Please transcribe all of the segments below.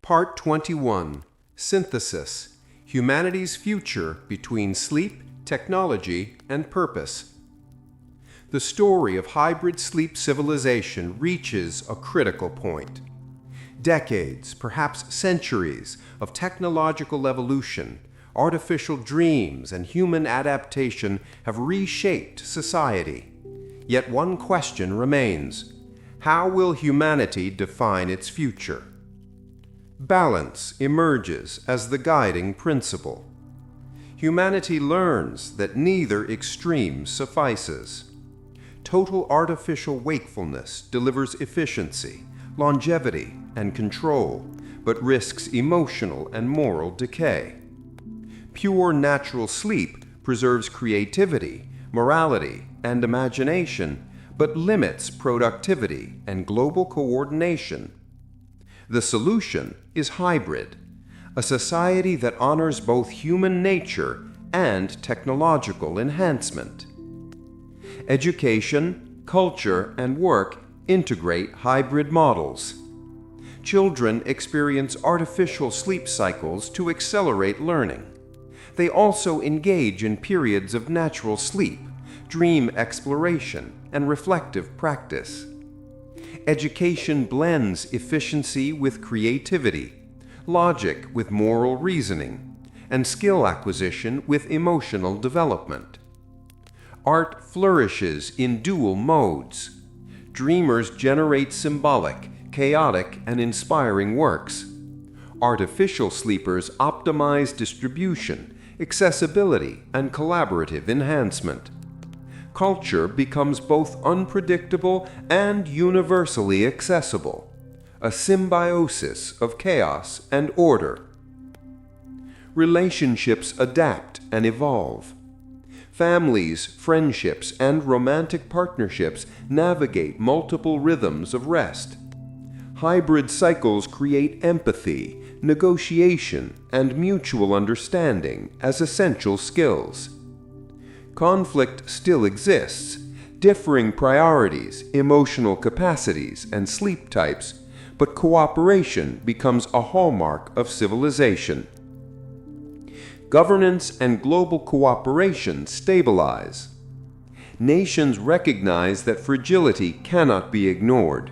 Part 21, Synthesis, Humanity's Future Between Sleep, Technology, and Purpose. The story of hybrid sleep civilization reaches a critical point. Decades, perhaps centuries, of technological evolution, artificial dreams, and human adaptation have reshaped society. Yet one question remains: how will humanity define its future? Balance emerges as the guiding principle. Humanity learns that neither extreme suffices. Total artificial wakefulness delivers efficiency, longevity, and control, but risks emotional and moral decay. Pure natural sleep preserves creativity, morality, and imagination, but limits productivity and global coordination. The solution is hybrid, a society that honors both human nature and technological enhancement. Education, culture, and work integrate hybrid models. Children experience artificial sleep cycles to accelerate learning. They also engage in periods of natural sleep, dream exploration, and reflective practice. Education blends efficiency with creativity, logic with moral reasoning, and skill acquisition with emotional development. Art flourishes in dual modes. Dreamers generate symbolic, chaotic, and inspiring works. Artificial sleepers optimize distribution, accessibility, and collaborative enhancement. Culture becomes both unpredictable and universally accessible, a symbiosis of chaos and order. Relationships adapt and evolve. Families, friendships, and romantic partnerships navigate multiple rhythms of rest. Hybrid cycles create empathy, negotiation, and mutual understanding as essential skills. Conflict still exists, differing priorities, emotional capacities, and sleep types, but cooperation becomes a hallmark of civilization. Governance and global cooperation stabilize. Nations recognize that fragility cannot be ignored.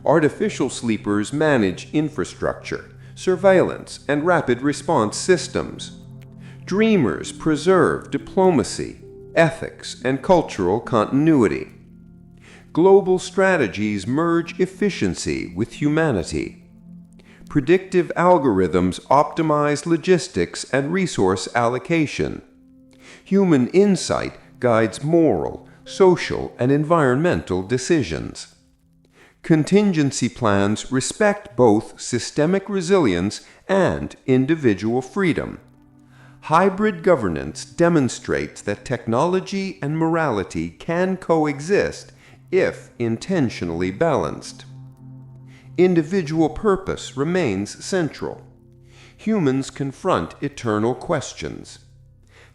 Artificial sleepers manage infrastructure, surveillance, and rapid response systems. Dreamers preserve diplomacy, ethics, and cultural continuity. Global strategies merge efficiency with humanity. Predictive algorithms optimize logistics and resource allocation. Human insight guides moral, social, and environmental decisions. Contingency plans respect both systemic resilience and individual freedom. Hybrid governance demonstrates that technology and morality can coexist if intentionally balanced. Individual purpose remains central. Humans confront eternal questions: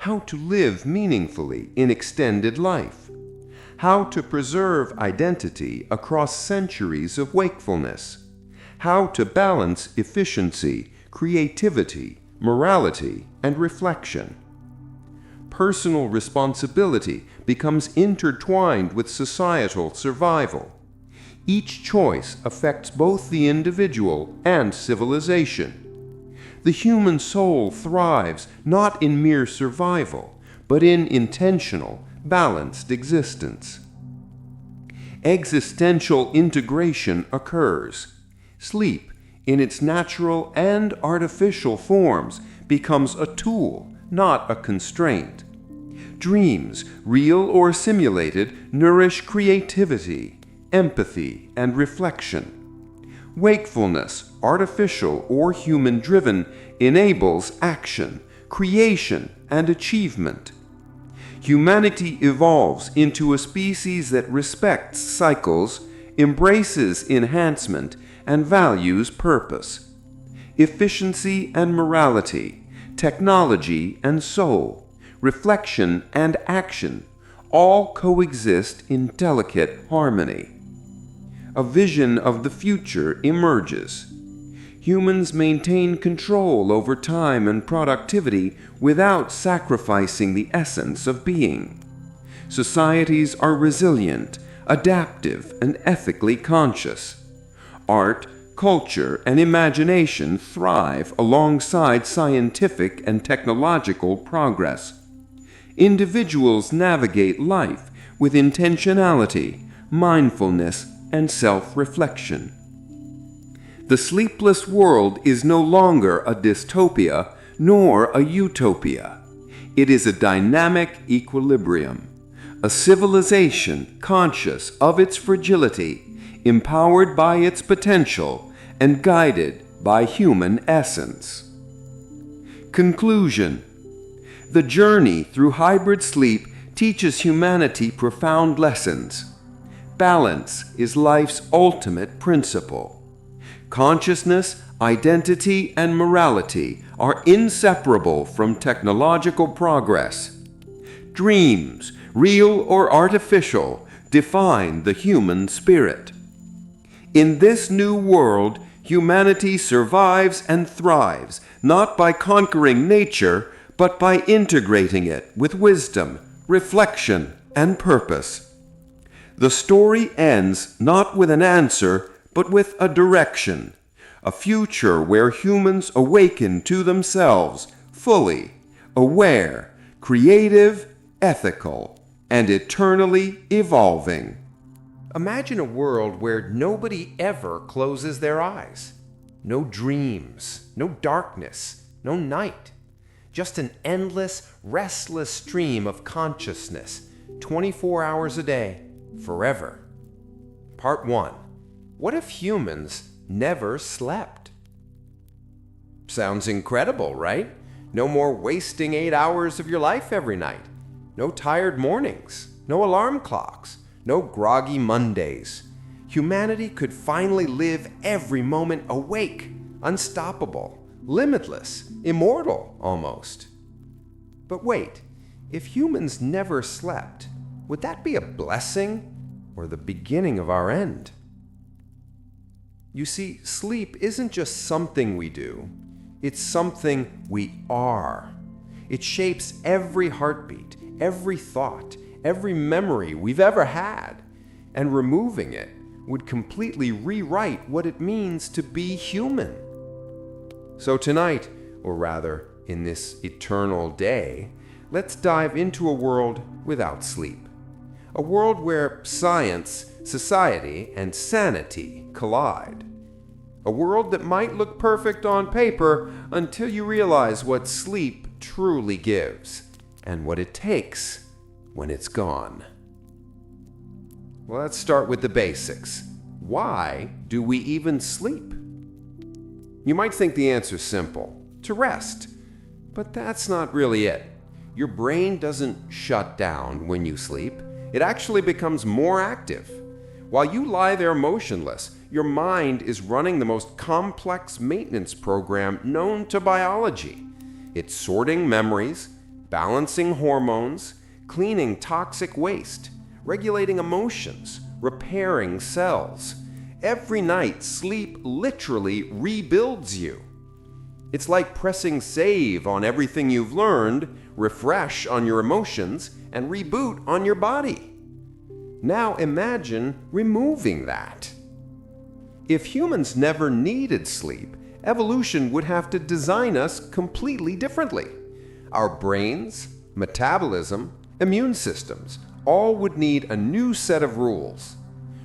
how to live meaningfully in extended life, how to preserve identity across centuries of wakefulness, how to balance efficiency, creativity, morality, and reflection. Personal responsibility becomes intertwined with societal survival. Each choice affects both the individual and civilization. The human soul thrives not in mere survival, but in intentional, balanced existence. Existential integration occurs. Sleep, in its natural and artificial forms, becomes a tool, not a constraint. Dreams, real or simulated, nourish creativity, empathy, and reflection. Wakefulness, artificial or human-driven, enables action, creation, and achievement. Humanity evolves into a species that respects cycles, embraces enhancement, and values purpose. Efficiency and morality, technology and soul, reflection and action all coexist in delicate harmony. A vision of the future emerges. humans maintain control over time and productivity without sacrificing the essence of being. Societies are resilient, adaptive, and ethically conscious. Art, culture, and imagination thrive alongside scientific and technological progress. Individuals navigate life with intentionality, mindfulness, and self-reflection. The sleepless world is no longer a dystopia nor a utopia. It is a dynamic equilibrium, a civilization conscious of its fragility, empowered by its potential, and guided by human essence. Conclusion. The journey through hybrid sleep teaches humanity profound lessons. Balance is life's ultimate principle. Consciousness, identity, and morality are inseparable from technological progress. Dreams, real or artificial, define the human spirit. In this new world, humanity survives and thrives, not by conquering nature, but by integrating it with wisdom, reflection, and purpose. The story ends not with an answer, but with a direction, a future where humans awaken to themselves, fully, aware, creative, ethical, and eternally evolving. Imagine a world where nobody ever closes their eyes. No dreams, no darkness, no night. Just an endless, restless stream of consciousness, 24 hours a day, forever. Part 1. What if humans never slept? Sounds incredible, right? No more wasting 8 hours of your life every night. No tired mornings, no alarm clocks, no groggy Mondays. Humanity could finally live every moment awake, unstoppable, limitless, immortal almost. But wait, if humans never slept, would that be a blessing or the beginning of our end? You see, sleep isn't just something we do, it's something we are. It shapes every heartbeat, every thought, every memory we've ever had, and removing it would completely rewrite what it means to be human. So tonight, or rather, in this eternal day, let's dive into a world without sleep. A world where science, society, and sanity collide. A world that might look perfect on paper until you realize what sleep truly gives, and what it takes when it's gone. Well, let's start with the basics. Why do we even sleep? You might think the answer's simple: to rest. But that's not really it. Your brain doesn't shut down when you sleep. It actually becomes more active. While you lie there motionless, your mind is running the most complex maintenance program known to biology. It's sorting memories, balancing hormones, cleaning toxic waste, regulating emotions, repairing cells. Every night, sleep literally rebuilds you. It's like pressing save on everything you've learned, refresh on your emotions, and reboot on your body. Now imagine removing that. If humans never needed sleep, evolution would have to design us completely differently. Our brains, metabolism, immune systems all would need a new set of rules.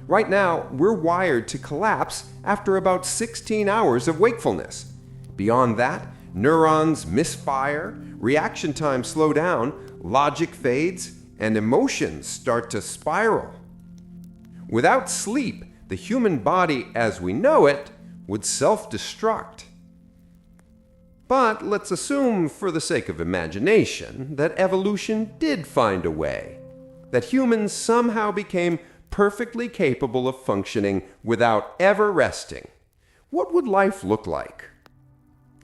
Right now, we're wired to collapse after about 16 hours of wakefulness. Beyond that, neurons misfire, reaction times slow down, logic fades, and emotions start to spiral. Without sleep, the human body as we know it would self-destruct. But let's assume, for the sake of imagination, that evolution did find a way, that humans somehow became perfectly capable of functioning without ever resting. What would life look like?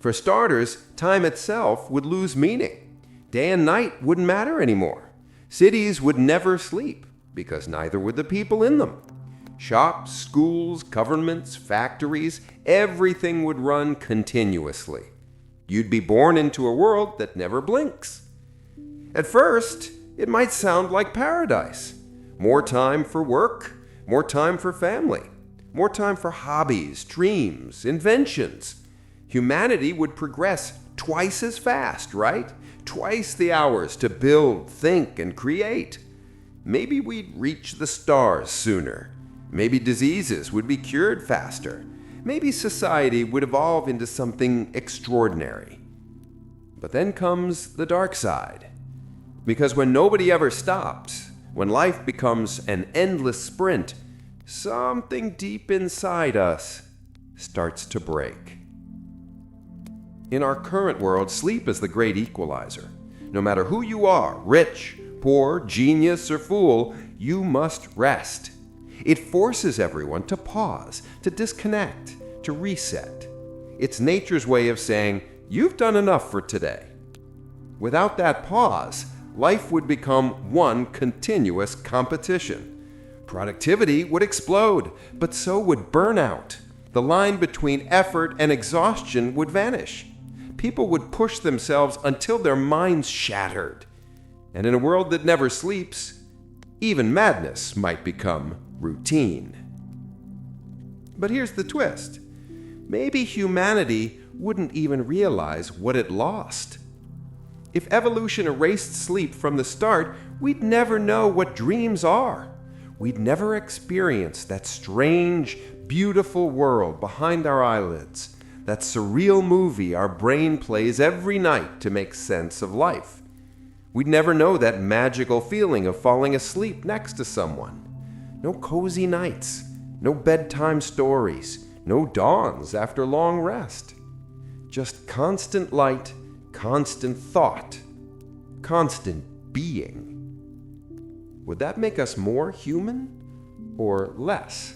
For starters, time itself would lose meaning. Day and night wouldn't matter anymore. Cities would never sleep, because neither would the people in them. Shops, schools, governments, factories, everything would run continuously. You'd be born into a world that never blinks. At first, it might sound like paradise. More time for work, more time for family, more time for hobbies, dreams, inventions. Humanity would progress twice as fast, right? Twice the hours to build, think, and create. Maybe we'd reach the stars sooner. Maybe diseases would be cured faster. Maybe society would evolve into something extraordinary. But then comes the dark side. Because when nobody ever stops, when life becomes an endless sprint, something deep inside us starts to break. In our current world, sleep is the great equalizer. No matter who you are, rich, poor, genius, or fool, you must rest. It forces everyone to pause, to disconnect, to reset. It's nature's way of saying, you've done enough for today. Without that pause, life would become one continuous competition. Productivity would explode, but so would burnout. The line between effort and exhaustion would vanish. People would push themselves until their minds shattered. And in a world that never sleeps, even madness might become routine. But here's the twist. Maybe humanity wouldn't even realize what it lost. If evolution erased sleep from the start, we'd never know what dreams are. We'd never experience that strange, beautiful world behind our eyelids, that surreal movie our brain plays every night to make sense of life. We'd never know that magical feeling of falling asleep next to someone. No cozy nights, no bedtime stories, no dawns after long rest. Just constant light, constant thought, constant being. Would that make us more human or less?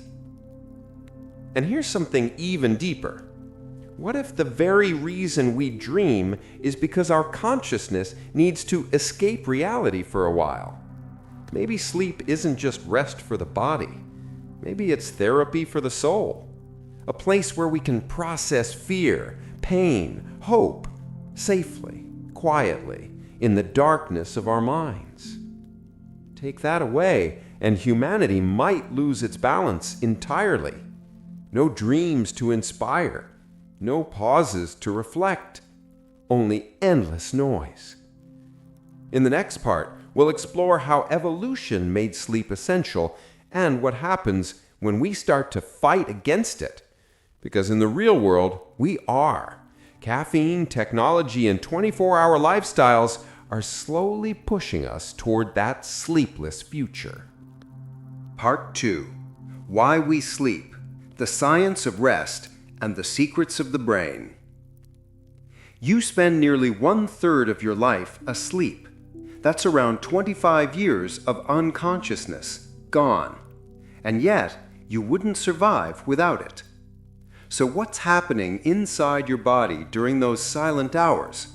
And here's something even deeper. What if the very reason we dream is because our consciousness needs to escape reality for a while? Maybe sleep isn't just rest for the body. Maybe it's therapy for the soul. A place where we can process fear, pain, hope, safely, quietly, in the darkness of our minds. Take that away, and humanity might lose its balance entirely. No dreams to inspire. No pauses to reflect, only endless noise. In the next part, we'll explore how evolution made sleep essential and what happens when we start to fight against it. Because in the real world, we are. Caffeine, technology, and 24-hour lifestyles are slowly pushing us toward that sleepless future. Part 2. Why We Sleep, the Science of Rest, and the Secrets of the Brain. You spend nearly 1/3 of your life asleep. That's around 25 years of unconsciousness gone. And yet, you wouldn't survive without it. So what's happening inside your body during those silent hours?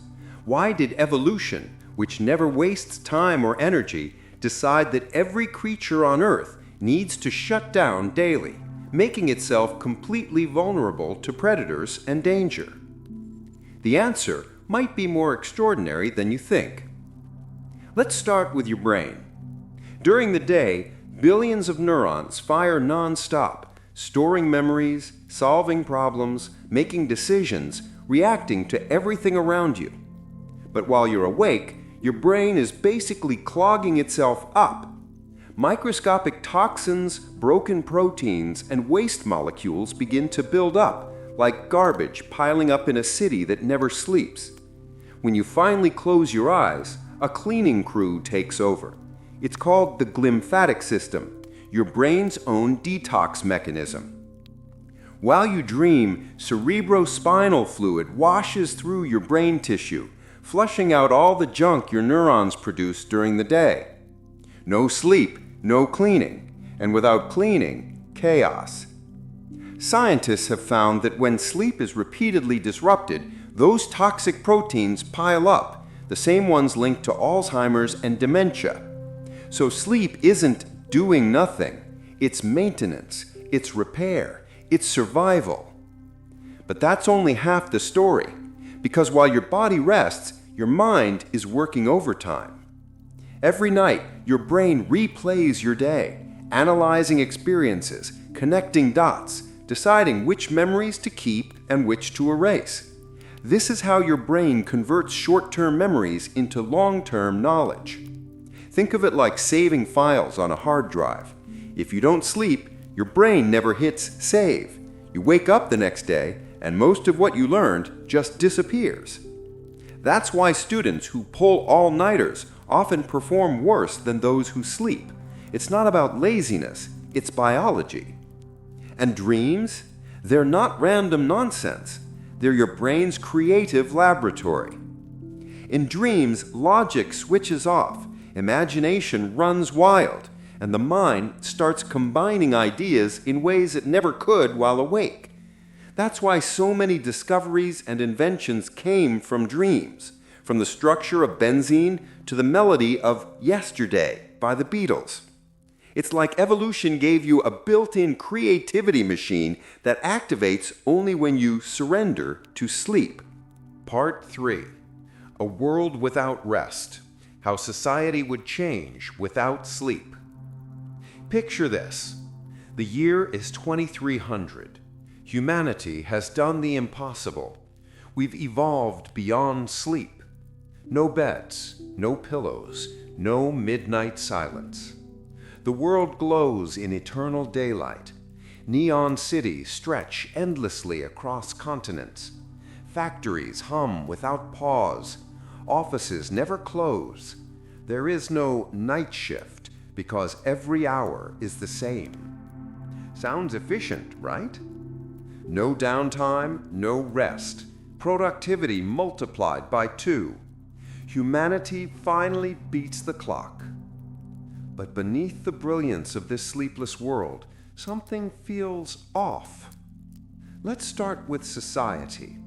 Why did evolution, which never wastes time or energy, decide that every creature on Earth needs to shut down daily, making itself completely vulnerable to predators and danger? The answer might be more extraordinary than you think. Let's start with your brain. During the day, billions of neurons fire non-stop, storing memories, solving problems, making decisions, reacting to everything around you. But while you're awake, your brain is basically clogging itself up. Microscopic toxins, broken proteins, and waste molecules begin to build up, like garbage piling up in a city that never sleeps. When you finally close your eyes, a cleaning crew takes over. It's called the glymphatic system, your brain's own detox mechanism. While you dream, cerebrospinal fluid washes through your brain tissue, flushing out all the junk your neurons produce during the day. No sleep, no cleaning, and without cleaning, chaos. Scientists have found that when sleep is repeatedly disrupted, those toxic proteins pile up, the same ones linked to Alzheimer's and dementia. So sleep isn't doing nothing, its maintenance, its repair, its survival. But that's only half the story, because while your body rests, your mind is working overtime. Every night, your brain replays your day, analyzing experiences, connecting dots, deciding which memories to keep and which to erase. This is how your brain converts short-term memories into long-term knowledge. Think of it like saving files on a hard drive. If you don't sleep, your brain never hits save. You wake up the next day, and most of what you learned just disappears. That's why students who pull all-nighters often perform worse than those who sleep. It's not about laziness, it's biology. And dreams? They're not random nonsense. They're your brain's creative laboratory. In dreams, logic switches off, imagination runs wild, and the mind starts combining ideas in ways it never could while awake. That's why so many discoveries and inventions came from dreams, from the structure of benzene to the melody of Yesterday by the Beatles. It's like evolution gave you a built-in creativity machine that activates only when you surrender to sleep. Part 3. A world without rest. How society would change without sleep. Picture this. The year is 2300. Humanity has done the impossible. We've evolved beyond sleep. No beds, no pillows, no midnight silence. The world glows in eternal daylight. Neon cities stretch endlessly across continents. Factories hum without pause. Offices never close. There is no night shift because every hour is the same. Sounds efficient, right? No downtime, no rest. Productivity multiplied by 2. Humanity finally beats the clock. But beneath the brilliance of this sleepless world, something feels off. Let's start with society.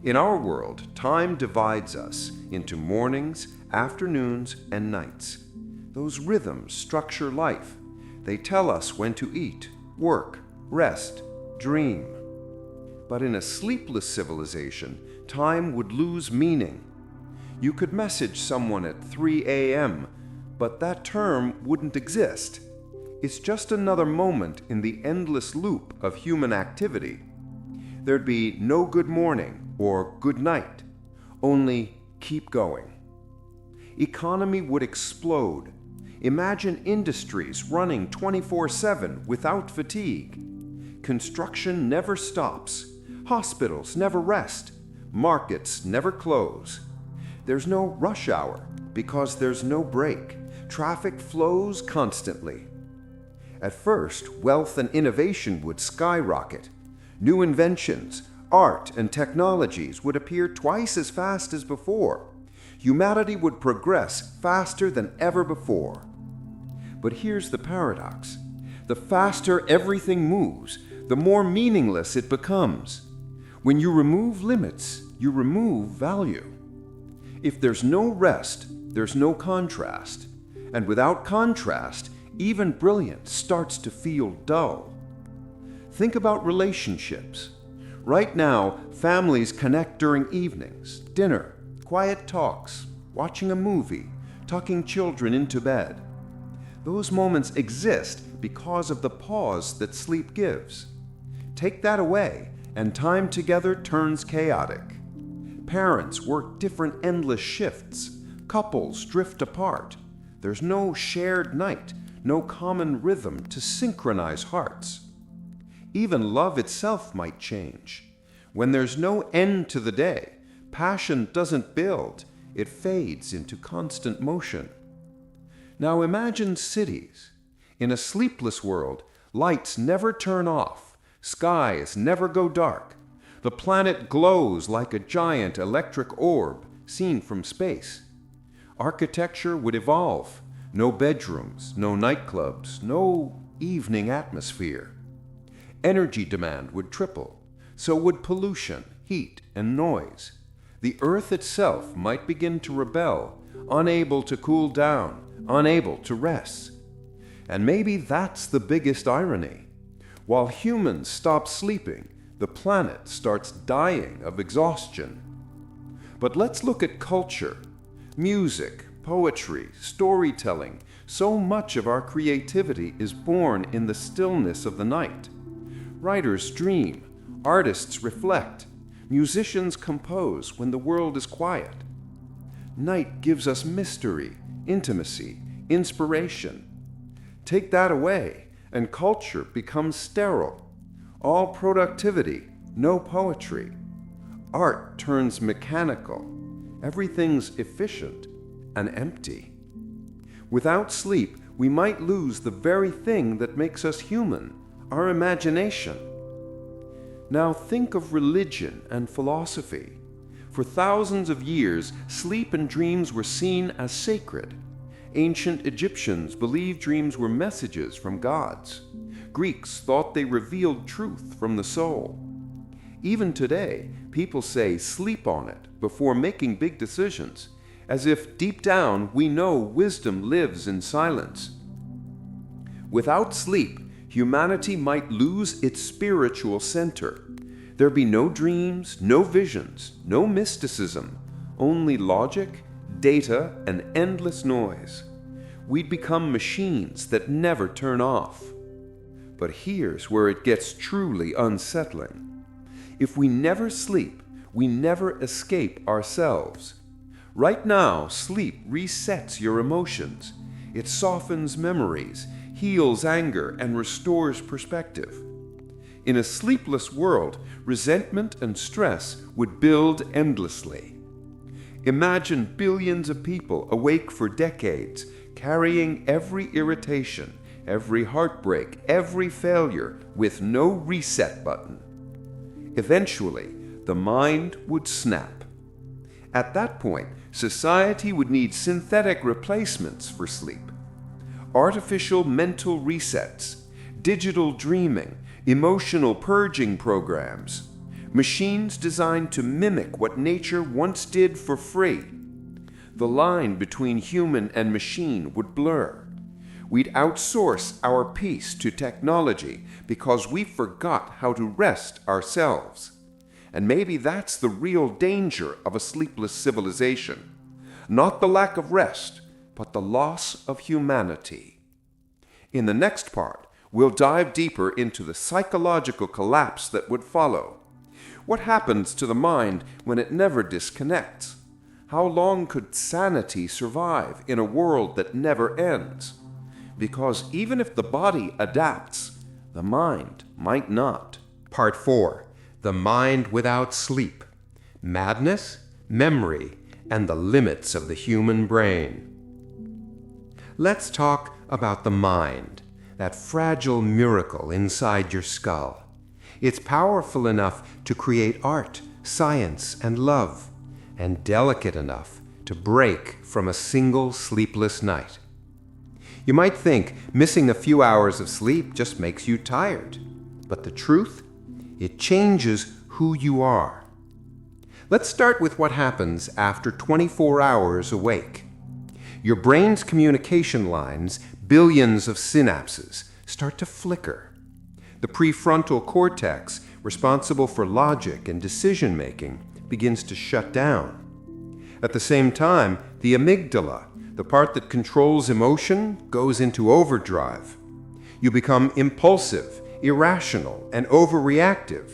In our world, time divides us into mornings, afternoons, and nights. Those rhythms structure life. They tell us when to eat, work, rest, dream. But in a sleepless civilization, time would lose meaning. You could message someone at 3 a.m., but that term wouldn't exist. It's just another moment in the endless loop of human activity. There'd be no good morning or good night, only keep going. Economy would explode. Imagine industries running 24/7 without fatigue. Construction never stops. Hospitals never rest. Markets never close. There's no rush hour because there's no break. Traffic flows constantly. At first, wealth and innovation would skyrocket. New inventions, art, and technologies would appear twice as fast as before. Humanity would progress faster than ever before. But here's the paradox. The faster everything moves, the more meaningless it becomes. When you remove limits, you remove value. If there's no rest, there's no contrast. And without contrast, even brilliance starts to feel dull. Think about relationships. Right now, families connect during evenings, dinner, quiet talks, watching a movie, tucking children into bed. Those moments exist because of the pause that sleep gives. Take that away, and time together turns chaotic. Parents work different endless shifts. Couples drift apart. There's no shared night, no common rhythm to synchronize hearts. Even love itself might change. When there's no end to the day, passion doesn't build, it fades into constant motion. Now imagine cities. In a sleepless world, lights never turn off, skies never go dark. The planet glows like a giant electric orb seen from space. Architecture would evolve. No bedrooms, no nightclubs, no evening atmosphere. Energy demand would triple. So would pollution, heat, and noise. The earth itself might begin to rebel, unable to cool down, unable to rest. And maybe that's the biggest irony. While humans stop sleeping, the planet starts dying of exhaustion. But let's look at culture. Music, poetry, storytelling. So much of our creativity is born in the stillness of the night. Writers dream, artists reflect, musicians compose when the world is quiet. Night gives us mystery, intimacy, inspiration. Take that away, and culture becomes sterile. All productivity, no poetry. Art turns mechanical. Everything's efficient and empty. Without sleep, we might lose the very thing that makes us human, our imagination. Now think of religion and philosophy. For thousands of years, sleep and dreams were seen as sacred. Ancient Egyptians believed dreams were messages from gods. Greeks thought they revealed truth from the soul. Even today, people say sleep on it before making big decisions, as if deep down we know wisdom lives in silence. Without sleep, humanity might lose its spiritual center. There'd be no dreams, no visions, no mysticism, only logic, data, and endless noise. We'd become machines that never turn off. But here's where it gets truly unsettling. If we never sleep, we never escape ourselves. Right now, sleep resets your emotions. It softens memories, heals anger, and restores perspective. In a sleepless world, resentment and stress would build endlessly. Imagine billions of people awake for decades, carrying every irritation, every heartbreak, every failure, with no reset button. Eventually, the mind would snap. At that point, society would need synthetic replacements for sleep. Artificial mental resets, digital dreaming, emotional purging programs, machines designed to mimic what nature once did for free. The line between human and machine would blur. We'd outsource our peace to technology because we forgot how to rest ourselves. And maybe that's the real danger of a sleepless civilization. Not the lack of rest, but the loss of humanity. In the next part, we'll dive deeper into the psychological collapse that would follow. What happens to the mind when it never disconnects? How long could sanity survive in a world that never ends? Because even if the body adapts, the mind might not. Part 4. The Mind Without Sleep. Madness, Memory, and the Limits of the Human Brain. Let's talk about the mind, that fragile miracle inside your skull. It's powerful enough to create art, science, and love, and delicate enough to break from a single sleepless night. You might think missing a few hours of sleep just makes you tired, but the truth? It changes who you are. Let's start with what happens after 24 hours awake. Your brain's communication lines, billions of synapses, start to flicker. The prefrontal cortex, responsible for logic and decision-making, begins to shut down. At the same time, the amygdala, the part that controls emotion, goes into overdrive. You become impulsive, irrational, and overreactive.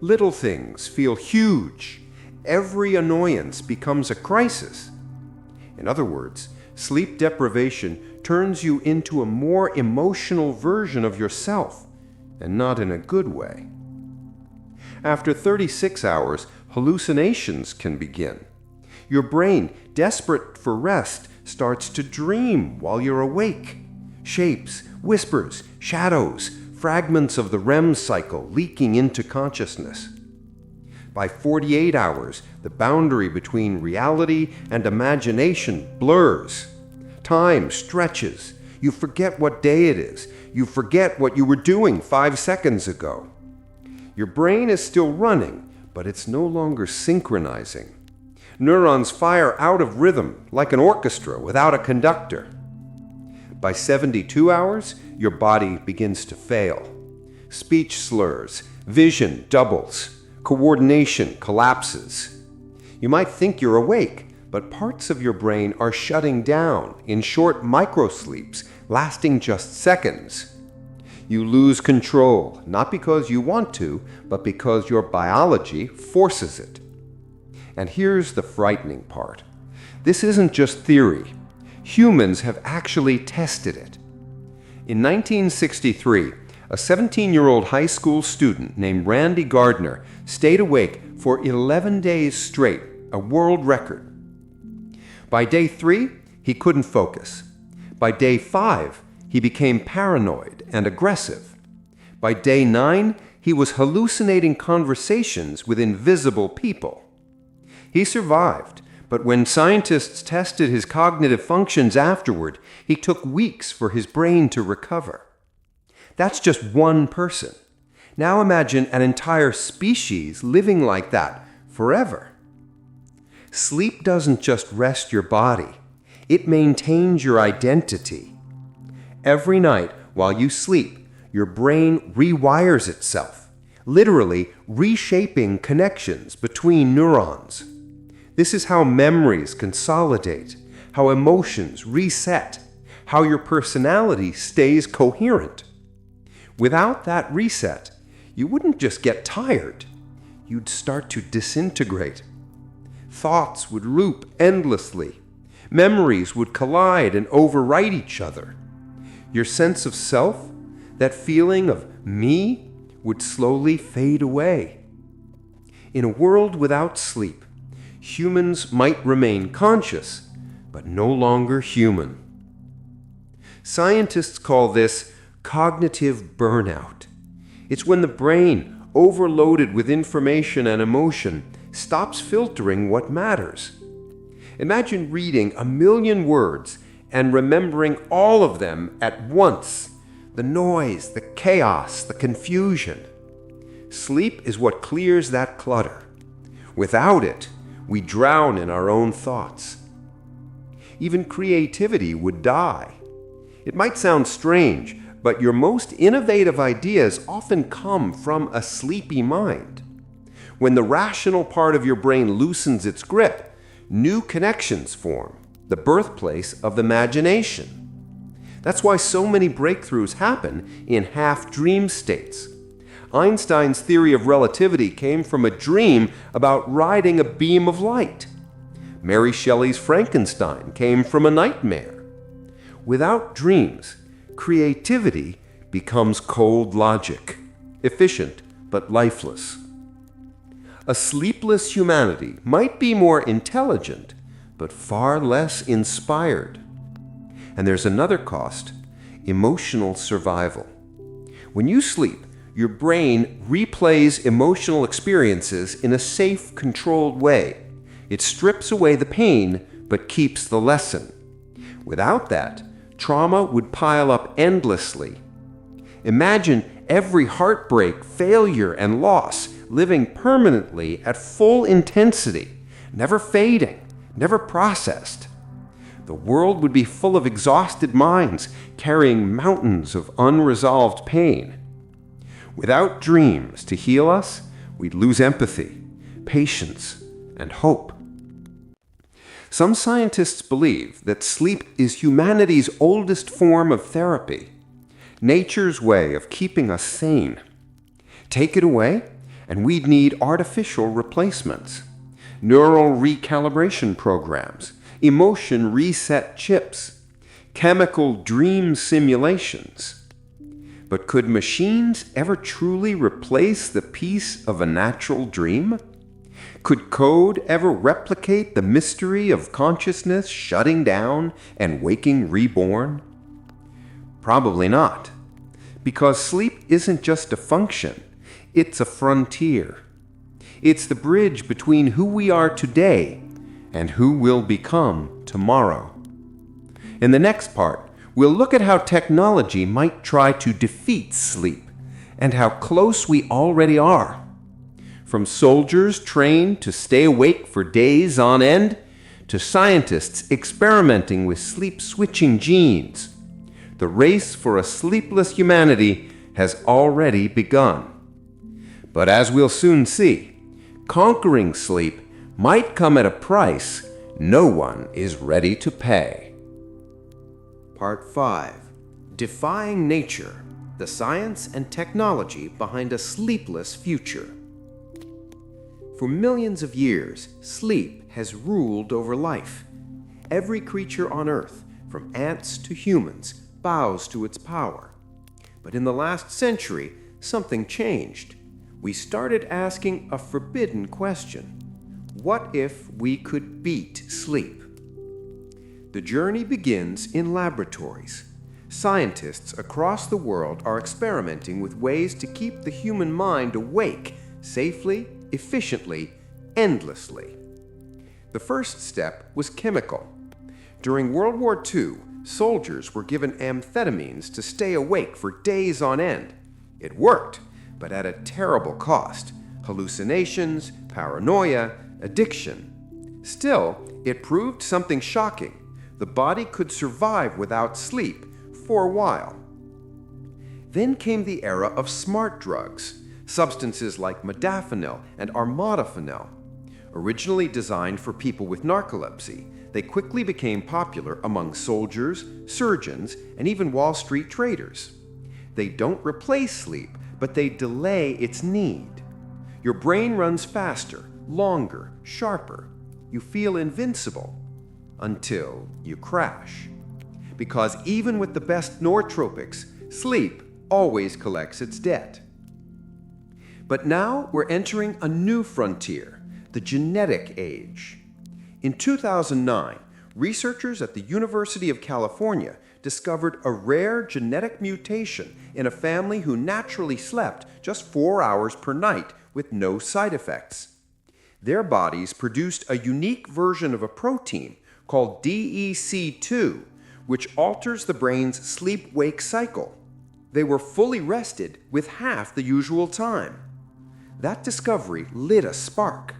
Little things feel huge. Every annoyance becomes a crisis. In other words, sleep deprivation turns you into a more emotional version of yourself, and not in a good way. After 36 hours, hallucinations can begin. Your brain, desperate for rest, starts to dream while you're awake. Shapes, whispers, shadows, fragments of the REM cycle leaking into consciousness. By 48 hours, the boundary between reality and imagination blurs. Time stretches. You forget what day it is. You forget what you were doing 5 seconds ago. Your brain is still running, but it's no longer synchronizing. Neurons fire out of rhythm like an orchestra without a conductor. By 72 hours, your body begins to fail. Speech slurs, vision doubles, coordination collapses. You might think you're awake, but parts of your brain are shutting down in short microsleeps lasting just seconds. You lose control, not because you want to, but because your biology forces it. And here's the frightening part. This isn't just theory. Humans have actually tested it. In 1963, a 17-year-old high school student named Randy Gardner stayed awake for 11 days straight, a world record. By day 3, he couldn't focus. By day 5, he became paranoid and aggressive. By day 9, he was hallucinating conversations with invisible people. He survived, but when scientists tested his cognitive functions afterward, it took weeks for his brain to recover. That's just one person. Now imagine an entire species living like that forever. Sleep doesn't just rest your body, it maintains your identity. Every night while you sleep, your brain rewires itself, literally reshaping connections between neurons. This is how memories consolidate, how emotions reset, how your personality stays coherent. Without that reset, you wouldn't just get tired, you'd start to disintegrate. Thoughts would loop endlessly. Memories would collide and overwrite each other. Your sense of self, that feeling of me, would slowly fade away. In a world without sleep, humans might remain conscious, but no longer human. Scientists call this cognitive burnout. It's when the brain, overloaded with information and emotion, stops filtering what matters. Imagine reading 1,000,000 words and remembering all of them at once. The noise, the chaos, the confusion. Sleep is what clears that clutter. Without it, we drown in our own thoughts. Even creativity would die. It might sound strange, but your most innovative ideas often come from a sleepy mind. When the rational part of your brain loosens its grip, new connections form, the birthplace of imagination. That's why so many breakthroughs happen in half-dream states. Einstein's theory of relativity came from a dream about riding a beam of light. Mary Shelley's Frankenstein came from a nightmare. Without dreams, creativity becomes cold logic, efficient but lifeless. A sleepless humanity might be more intelligent, but far less inspired. And there's another cost: emotional survival. When you sleep, your brain replays emotional experiences in a safe, controlled way. It strips away the pain, but keeps the lesson. Without that, trauma would pile up endlessly. Imagine every heartbreak, failure, and loss living permanently at full intensity, never fading, never processed. The world would be full of exhausted minds carrying mountains of unresolved pain. Without dreams to heal us, we'd lose empathy, patience, and hope. Some scientists believe that sleep is humanity's oldest form of therapy, nature's way of keeping us sane. Take it away, and we'd need artificial replacements, neural recalibration programs, emotion reset chips, chemical dream simulations. But could machines ever truly replace the peace of a natural dream? Could code ever replicate the mystery of consciousness shutting down and waking reborn? Probably not, because sleep isn't just a function, it's a frontier. It's the bridge between who we are today and who we'll become tomorrow. In the next part, we'll look at how technology might try to defeat sleep and how close we already are. From soldiers trained to stay awake for days on end, to scientists experimenting with sleep-switching genes, The race for a sleepless humanity has already begun. But as we'll soon see, conquering sleep might come at a price no one is ready to pay. Part 5. Defying Nature, the Science and Technology Behind a Sleepless Future. For millions of years, sleep has ruled over life. Every creature on Earth, from ants to humans, bows to its power. But in the last century, something changed. We started asking a forbidden question. What if we could beat sleep? The journey begins in laboratories. Scientists across the world are experimenting with ways to keep the human mind awake safely, efficiently, endlessly. The first step was chemical. During World War II, soldiers were given amphetamines to stay awake for days on end. It worked, but at a terrible cost: hallucinations, paranoia, addiction. Still, it proved something shocking. The body could survive without sleep for a while. Then came the era of smart drugs, substances like modafinil and armodafinil. Originally designed for people with narcolepsy, they quickly became popular among soldiers, surgeons, and even Wall Street traders. They don't replace sleep, but they delay its need. Your brain runs faster, longer, sharper. You feel invincible until you crash. Because even with the best nootropics, sleep always collects its debt. But now we're entering a new frontier, the genetic age. In 2009, researchers at the University of California discovered a rare genetic mutation in a family who naturally slept just 4 hours per night with no side effects. Their bodies produced a unique version of a protein called DEC2, which alters the brain's sleep-wake cycle. They were fully rested with half the usual time. That discovery lit a spark.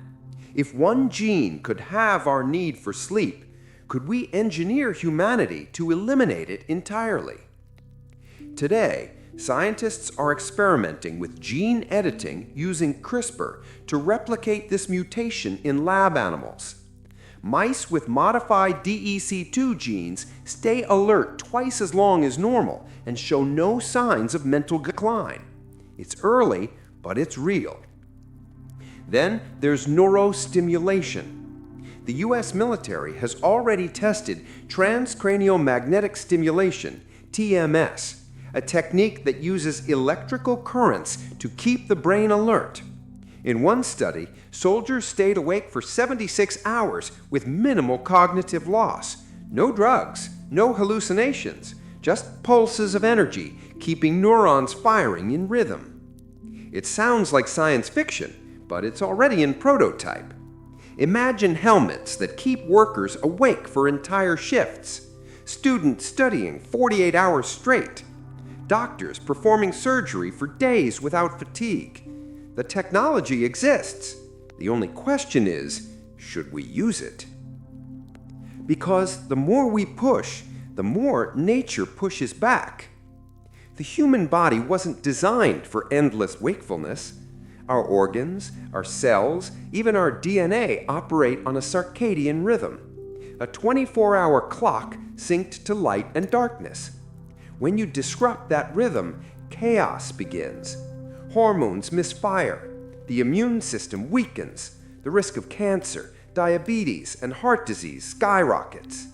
If one gene could halve our need for sleep, could we engineer humanity to eliminate it entirely? Today, scientists are experimenting with gene editing using CRISPR to replicate this mutation in lab animals. Mice with modified DEC2 genes stay alert twice as long as normal and show no signs of mental decline. It's early, but it's real. Then there's neurostimulation. The US military has already tested transcranial magnetic stimulation, TMS, a technique that uses electrical currents to keep the brain alert. In one study, soldiers stayed awake for 76 hours with minimal cognitive loss. No drugs, no hallucinations, just pulses of energy keeping neurons firing in rhythm. It sounds like science fiction, but it's already in prototype. Imagine helmets that keep workers awake for entire shifts, students studying 48 hours straight, doctors performing surgery for days without fatigue. The technology exists. The only question is, should we use it? Because the more we push, the more nature pushes back. The human body wasn't designed for endless wakefulness. Our organs, our cells, even our DNA operate on a circadian rhythm, a 24-hour clock synced to light and darkness. When you disrupt that rhythm, chaos begins. Hormones misfire, the immune system weakens, the risk of cancer, diabetes, and heart disease skyrockets.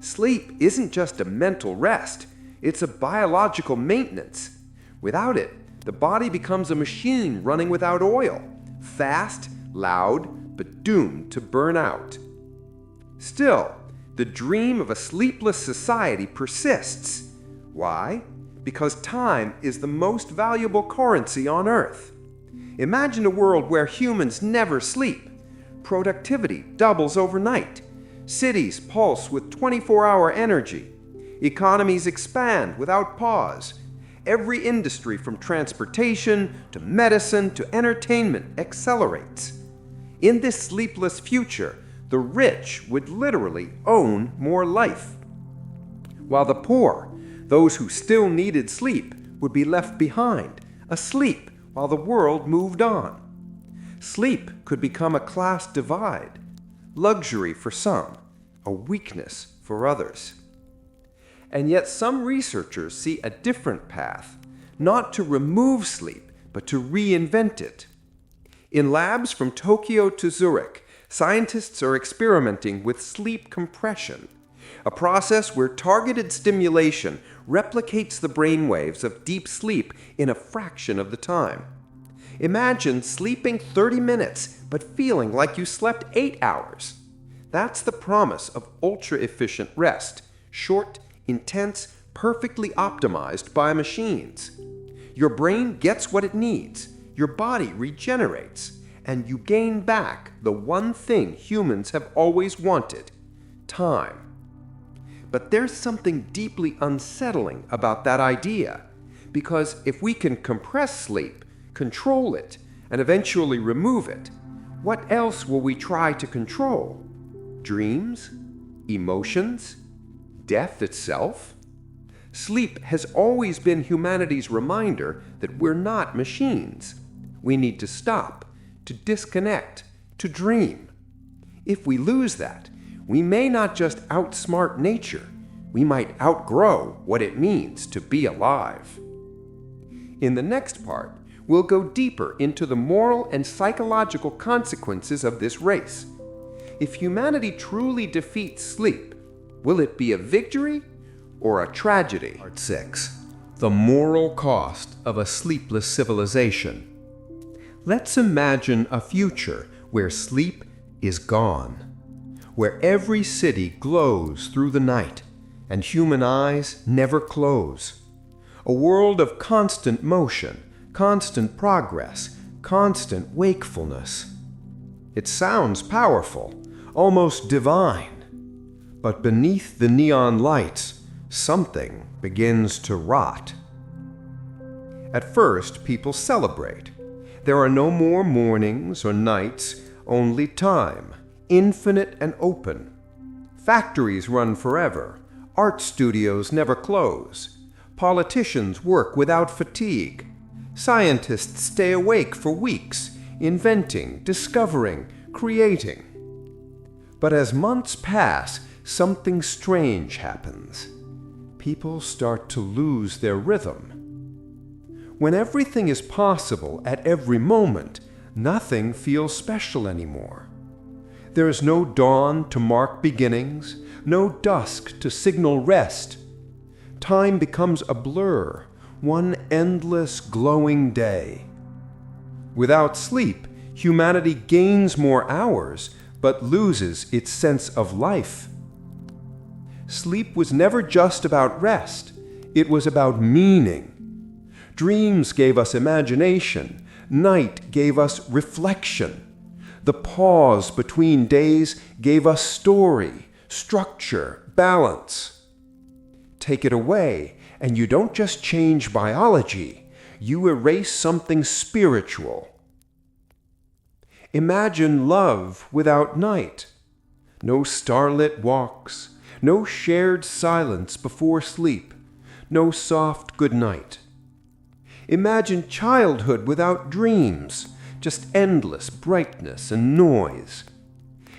Sleep isn't just a mental rest, it's a biological maintenance. Without it, the body becomes a machine running without oil, fast, loud, but doomed to burn out. Still, the dream of a sleepless society persists. Why? Because time is the most valuable currency on Earth. Imagine a world where humans never sleep. Productivity doubles overnight. Cities pulse with 24-hour energy. Economies expand without pause. Every industry from transportation to medicine to entertainment accelerates. In this sleepless future, the rich would literally own more life, while the poor, Those who still needed sleep would be left behind, asleep while the world moved on. Sleep could become a class divide, luxury for some, a weakness for others. And yet some researchers see a different path, not to remove sleep, but to reinvent it. In labs from Tokyo to Zurich, scientists are experimenting with sleep compression, a process where targeted stimulation replicates the brainwaves of deep sleep in a fraction of the time. Imagine sleeping 30 minutes, but feeling like you slept 8 hours. That's the promise of ultra-efficient rest, short, intense, perfectly optimized by machines. Your brain gets what it needs, your body regenerates, and you gain back the one thing humans have always wanted: time. But there's something deeply unsettling about that idea, because if we can compress sleep, control it, and eventually remove it, what else will we try to control? Dreams? Emotions? Death itself? Sleep has always been humanity's reminder that we're not machines. We need to stop, to disconnect, to dream. If we lose that, we may not just outsmart nature, we might outgrow what it means to be alive. In the next part, we'll go deeper into the moral and psychological consequences of this race. If humanity truly defeats sleep, will it be a victory or a tragedy? Part 6. The moral cost of a sleepless civilization. Let's imagine a future where sleep is gone, where every city glows through the night and human eyes never close. A world of constant motion, constant progress, constant wakefulness. It sounds powerful, almost divine. But beneath the neon lights, something begins to rot. At first, people celebrate. There are no more mornings or nights, only time, infinite and open. Factories run forever. Art studios never close. Politicians work without fatigue. Scientists stay awake for weeks, inventing, discovering, creating. But as months pass, something strange happens. People start to lose their rhythm. When everything is possible at every moment, nothing feels special anymore. There is no dawn to mark beginnings, no dusk to signal rest. Time becomes a blur, one endless glowing day. Without sleep, humanity gains more hours, but loses its sense of life. Sleep was never just about rest, it was about meaning. Dreams gave us imagination, night gave us reflection. The pause between days gave us story, structure, balance. Take it away, and you don't just change biology, you erase something spiritual. Imagine love without night. No starlit walks, no shared silence before sleep, no soft good night. Imagine childhood without dreams, just endless brightness and noise.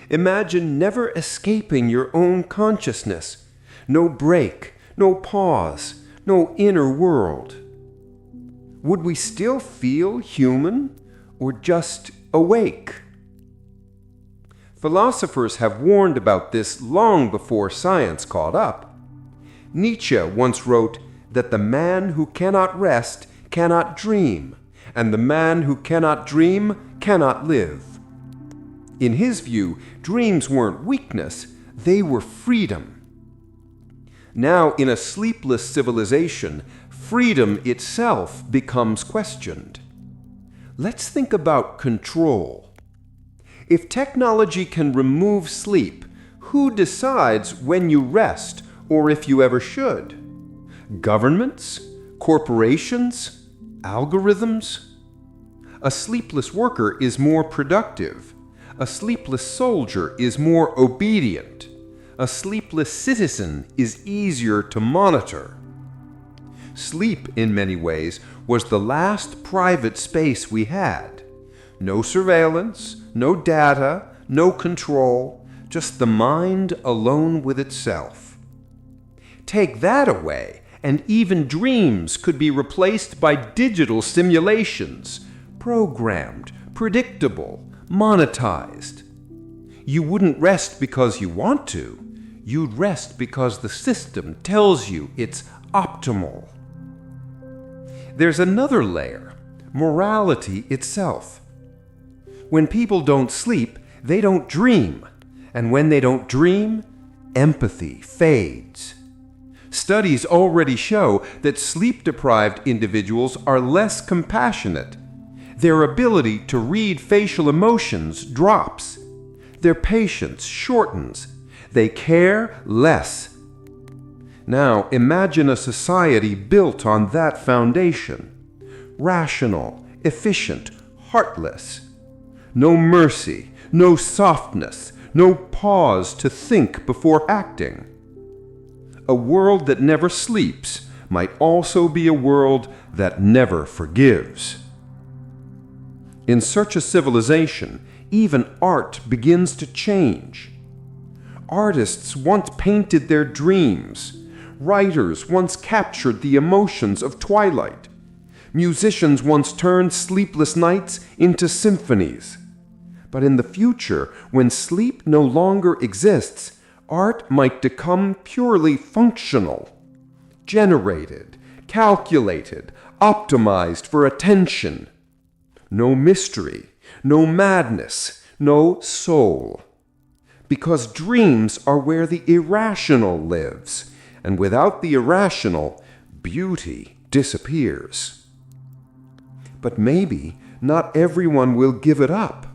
Imagine never escaping your own consciousness, no break, no pause, no inner world. Would we still feel human or just awake? Philosophers have warned about this long before science caught up. Nietzsche once wrote that the man who cannot rest cannot dream, and the man who cannot dream cannot live. In his view, dreams weren't weakness, they were freedom. Now, in a sleepless civilization, freedom itself becomes questioned. Let's think about control. If technology can remove sleep, who decides when you rest or if you ever should? Governments? Corporations? Algorithms? A sleepless worker is more productive. A sleepless soldier is more obedient. A sleepless citizen is easier to monitor. Sleep, in many ways, was the last private space we had. No surveillance, no data, no control, just the mind alone with itself. Take that away, and even dreams could be replaced by digital simulations, programmed, predictable, monetized. You wouldn't rest because you want to. You'd rest because the system tells you it's optimal. There's another layer, morality itself. When people don't sleep, they don't dream. And when they don't dream, empathy fades. Studies already show that sleep-deprived individuals are less compassionate. Their ability to read facial emotions drops. Their patience shortens. They care less. Now imagine a society built on that foundation. Rational, efficient, heartless. No mercy, no softness, no pause to think before acting. A world that never sleeps might also be a world that never forgives. In such a civilization, even art begins to change. Artists once painted their dreams. Writers once captured the emotions of twilight. Musicians once turned sleepless nights into symphonies. But in the future, when sleep no longer exists, art might become purely functional, generated, calculated, optimized for attention. No mystery, no madness, no soul. Because dreams are where the irrational lives, and without the irrational, beauty disappears. But maybe not everyone will give it up.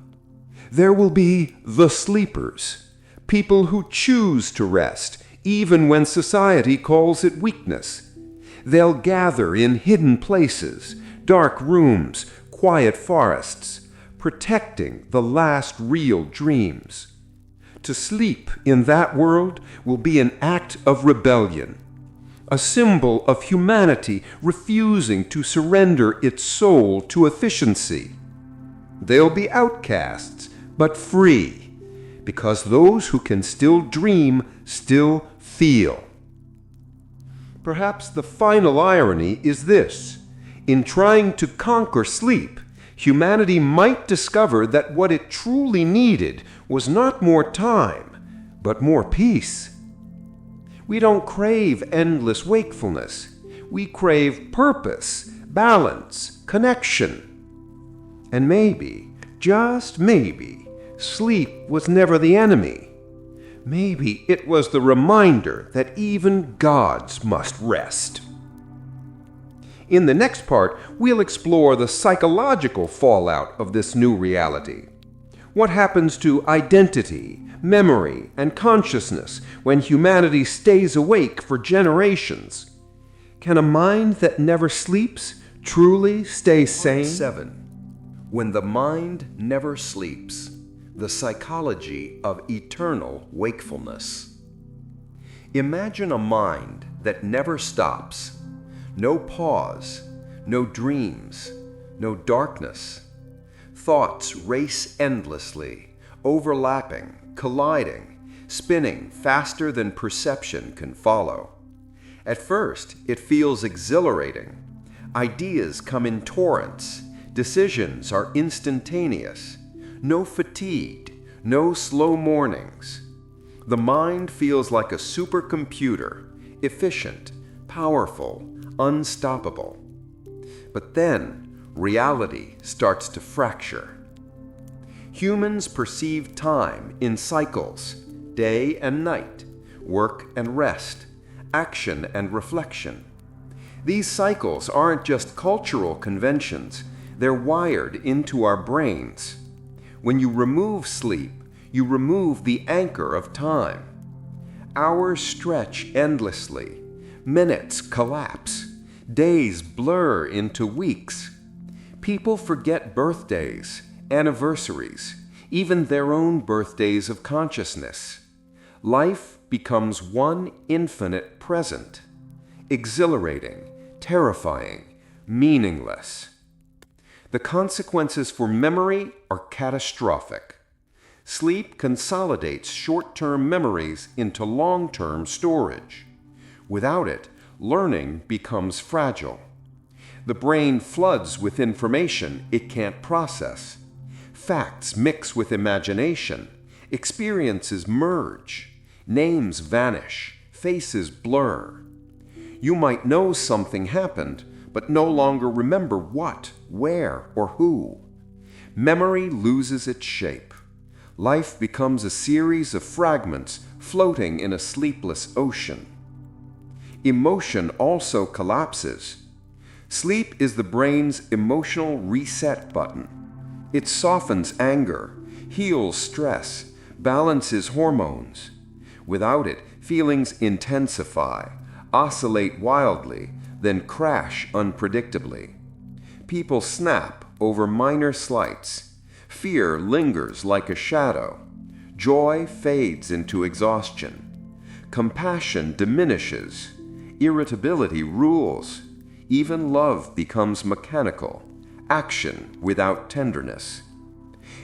There will be the sleepers, people who choose to rest, even when society calls it weakness. They'll gather in hidden places, dark rooms, quiet forests, protecting the last real dreams. To sleep in that world will be an act of rebellion, a symbol of humanity refusing to surrender its soul to efficiency. They'll be outcasts, but free, because those who can still dream still feel. Perhaps the final irony is this: in trying to conquer sleep, humanity might discover that what it truly needed was not more time, but more peace. We don't crave endless wakefulness. We crave purpose, balance, connection. And maybe, just maybe, sleep was never the enemy. Maybe it was the reminder that even gods must rest. In the next part, we'll explore the psychological fallout of this new reality. What happens to identity, memory, and consciousness when humanity stays awake for generations? Can a mind that never sleeps truly stay sane? 7. When the mind never sleeps, the psychology of eternal wakefulness. Imagine a mind that never stops. No pause, no dreams, no darkness. Thoughts race endlessly, overlapping, colliding, spinning faster than perception can follow. At first, it feels exhilarating. Ideas come in torrents. Decisions are instantaneous. No fatigue, no slow mornings. The mind feels like a supercomputer, efficient, powerful, unstoppable. But then, reality starts to fracture. Humans perceive time in cycles, day and night, work and rest, action and reflection. These cycles aren't just cultural conventions, they're wired into our brains. When you remove sleep, you remove the anchor of time. Hours stretch endlessly, minutes collapse, days blur into weeks. People forget birthdays, anniversaries, even their own birthdays of consciousness. Life becomes one infinite present, exhilarating, terrifying, meaningless. The consequences for memory are catastrophic. Sleep consolidates short-term memories into long-term storage. Without it, learning becomes fragile. The brain floods with information it can't process. Facts mix with imagination. Experiences merge. Names vanish. Faces blur. You might know something happened, but no longer remember what, where, or who. Memory loses its shape. Life becomes a series of fragments floating in a sleepless ocean. Emotion also collapses. Sleep is the brain's emotional reset button. It softens anger, heals stress, balances hormones. Without it, feelings intensify, oscillate wildly, then crash unpredictably. People snap over minor slights. Fear lingers like a shadow. Joy fades into exhaustion. Compassion diminishes. Irritability rules. Even love becomes mechanical, action without tenderness.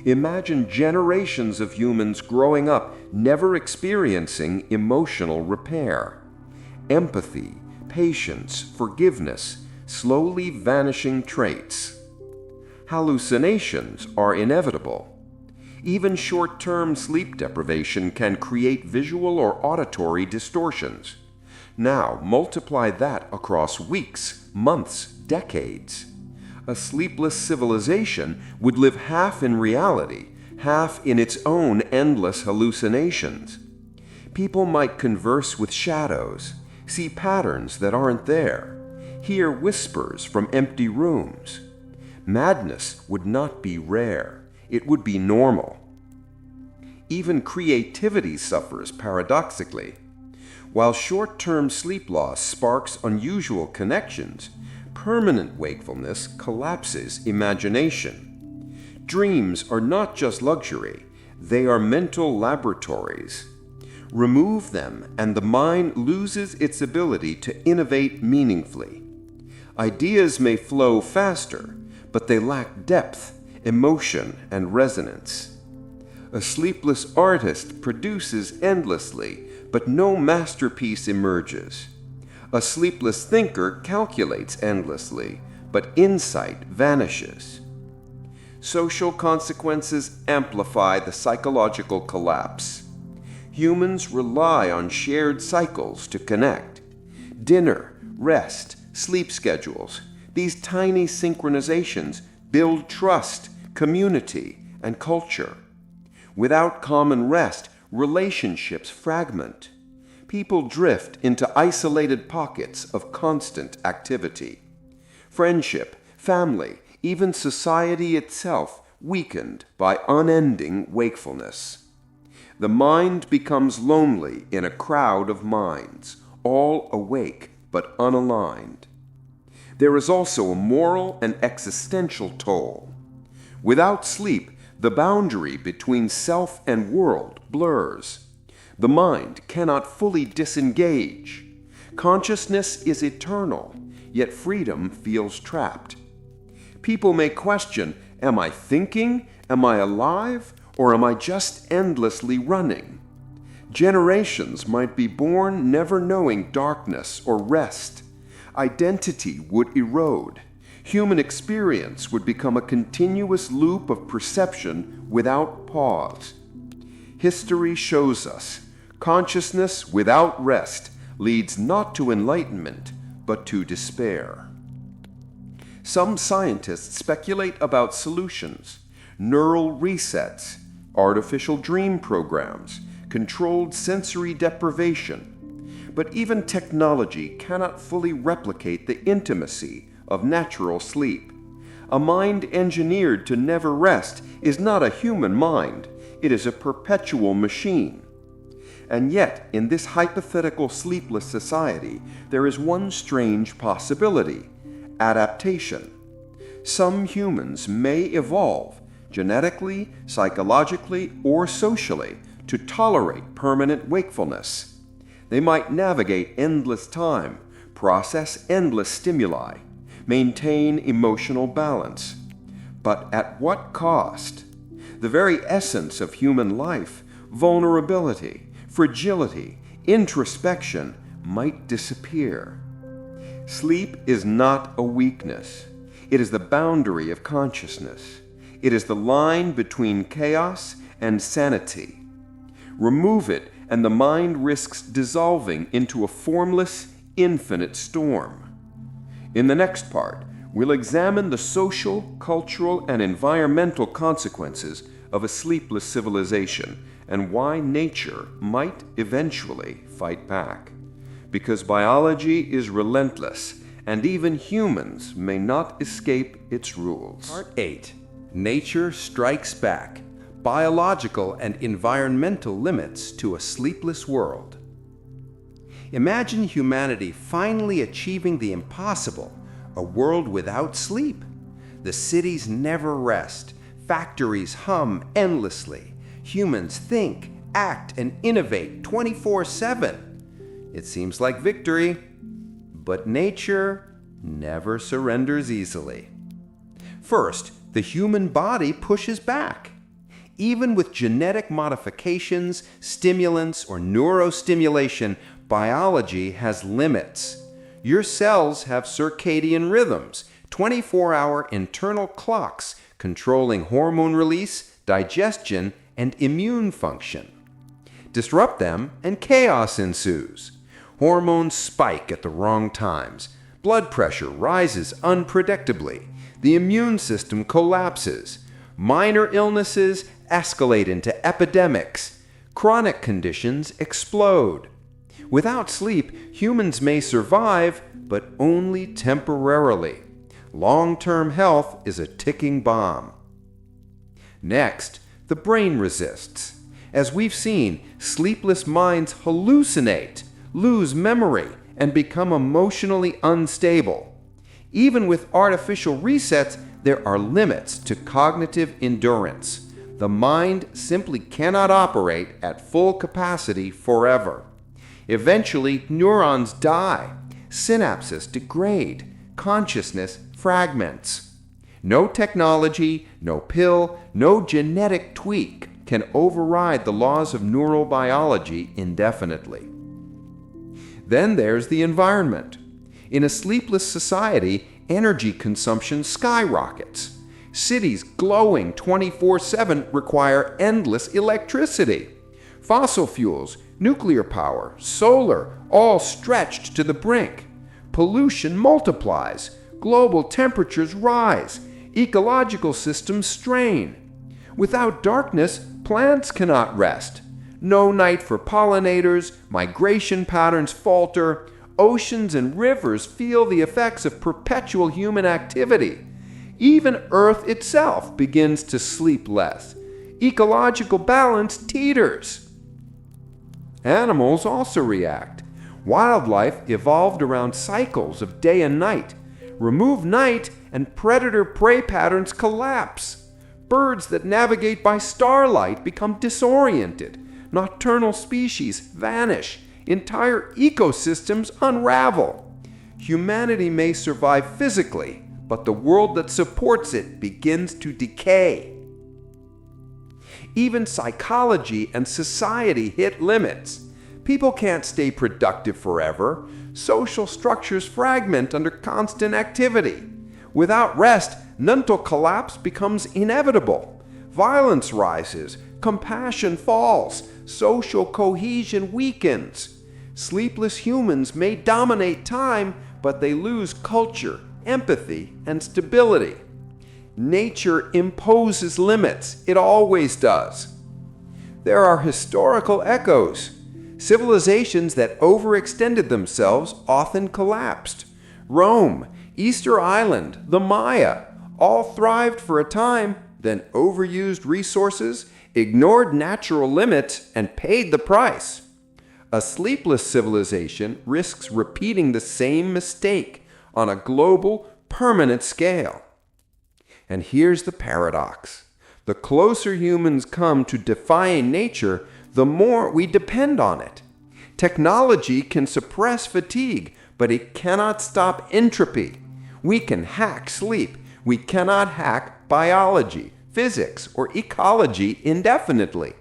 Imagine generations of humans growing up never experiencing emotional repair. Empathy, patience, forgiveness, slowly vanishing traits. Hallucinations are inevitable. Even short-term sleep deprivation can create visual or auditory distortions. Now multiply that across weeks, months, decades. A sleepless civilization would live half in reality, half in its own endless hallucinations. People might converse with shadows, see patterns that aren't there, hear whispers from empty rooms. Madness would not be rare, it would be normal. Even creativity suffers paradoxically. While short-term sleep loss sparks unusual connections, permanent wakefulness collapses imagination. Dreams are not just luxury, they are mental laboratories. Remove them and the mind loses its ability to innovate meaningfully. Ideas may flow faster, but they lack depth, emotion, and resonance. A sleepless artist produces endlessly, but no masterpiece emerges. A sleepless thinker calculates endlessly, but insight vanishes. Social consequences amplify the psychological collapse. Humans rely on shared cycles to connect. Dinner, rest, sleep schedules, these tiny synchronizations build trust, community, and culture. Without common rest, relationships fragment. People drift into isolated pockets of constant activity. Friendship, family, even society itself weakened by unending wakefulness. The mind becomes lonely in a crowd of minds, all awake but unaligned. There is also a moral and existential toll. Without sleep, the boundary between self and world blurs. The mind cannot fully disengage. Consciousness is eternal, yet freedom feels trapped. People may question, am I thinking? Am I alive? Or am I just endlessly running? Generations might be born never knowing darkness or rest. Identity would erode. Human experience would become a continuous loop of perception without pause. History shows us, consciousness without rest leads not to enlightenment, but to despair. Some scientists speculate about solutions: neural resets, artificial dream programs, controlled sensory deprivation. But even technology cannot fully replicate the intimacy of natural sleep. A mind engineered to never rest is not a human mind, it is a perpetual machine. And yet, in this hypothetical sleepless society, there is one strange possibility: adaptation. Some humans may evolve, genetically, psychologically, or socially, to tolerate permanent wakefulness. They might navigate endless time, process endless stimuli, maintain emotional balance. But at what cost? The very essence of human life, vulnerability, fragility, introspection, might disappear. Sleep is not a weakness. It is the boundary of consciousness. It is the line between chaos and sanity. Remove it, and the mind risks dissolving into a formless, infinite storm. In the next part, we'll examine the social, cultural, and environmental consequences of a sleepless civilization and why nature might eventually fight back. Because biology is relentless, and even humans may not escape its rules. Part 8. Nature Strikes Back. Biological and environmental limits to a sleepless world. Imagine humanity finally achieving the impossible, a world without sleep. The cities never rest, factories hum endlessly, humans think, act, and innovate 24/7. It seems like victory, but nature never surrenders easily. First, the human body pushes back. Even with genetic modifications, stimulants, or neurostimulation, biology has limits. Your cells have circadian rhythms, 24-hour internal clocks controlling hormone release, digestion, and immune function. Disrupt them, and chaos ensues. Hormones spike at the wrong times. Blood pressure rises unpredictably. The immune system collapses. Minor illnesses escalate into epidemics. Chronic conditions explode. Without sleep, humans may survive, but only temporarily. Long-term health is a ticking bomb. Next, the brain resists. As we've seen, sleepless minds hallucinate, lose memory, and become emotionally unstable. Even with artificial resets, there are limits to cognitive endurance. The mind simply cannot operate at full capacity forever. Eventually, neurons die, synapses degrade, consciousness fragments. No technology, no pill, no genetic tweak can override the laws of neurobiology indefinitely. Then there's the environment. In a sleepless society, energy consumption skyrockets. Cities glowing 24/7 require endless electricity. Fossil fuels, nuclear power, solar, all stretched to the brink. Pollution multiplies. Global temperatures rise. Ecological systems strain. Without darkness, plants cannot rest. No night for pollinators, migration patterns falter, oceans and rivers feel the effects of perpetual human activity. Even Earth itself begins to sleep less. Ecological balance teeters. Animals also react. Wildlife evolved around cycles of day and night. Remove night and predator-prey patterns collapse. Birds that navigate by starlight become disoriented. Nocturnal species vanish. Entire ecosystems unravel. Humanity may survive physically, but the world that supports it begins to decay. Even psychology and society hit limits. People can't stay productive forever. Social structures fragment under constant activity. Without rest, mental collapse becomes inevitable. Violence rises, compassion falls, social cohesion weakens. Sleepless humans may dominate time, but they lose culture, empathy, and stability. Nature imposes limits. It always does. There are historical echoes. Civilizations that overextended themselves often collapsed. Rome, Easter Island, the Maya, all thrived for a time, then overused resources, ignored natural limits, and paid the price. A sleepless civilization risks repeating the same mistake on a global, permanent scale. And here's the paradox. The closer humans come to defying nature, the more we depend on it. Technology can suppress fatigue, but it cannot stop entropy. We can hack sleep. We cannot hack biology, physics, or ecology indefinitely.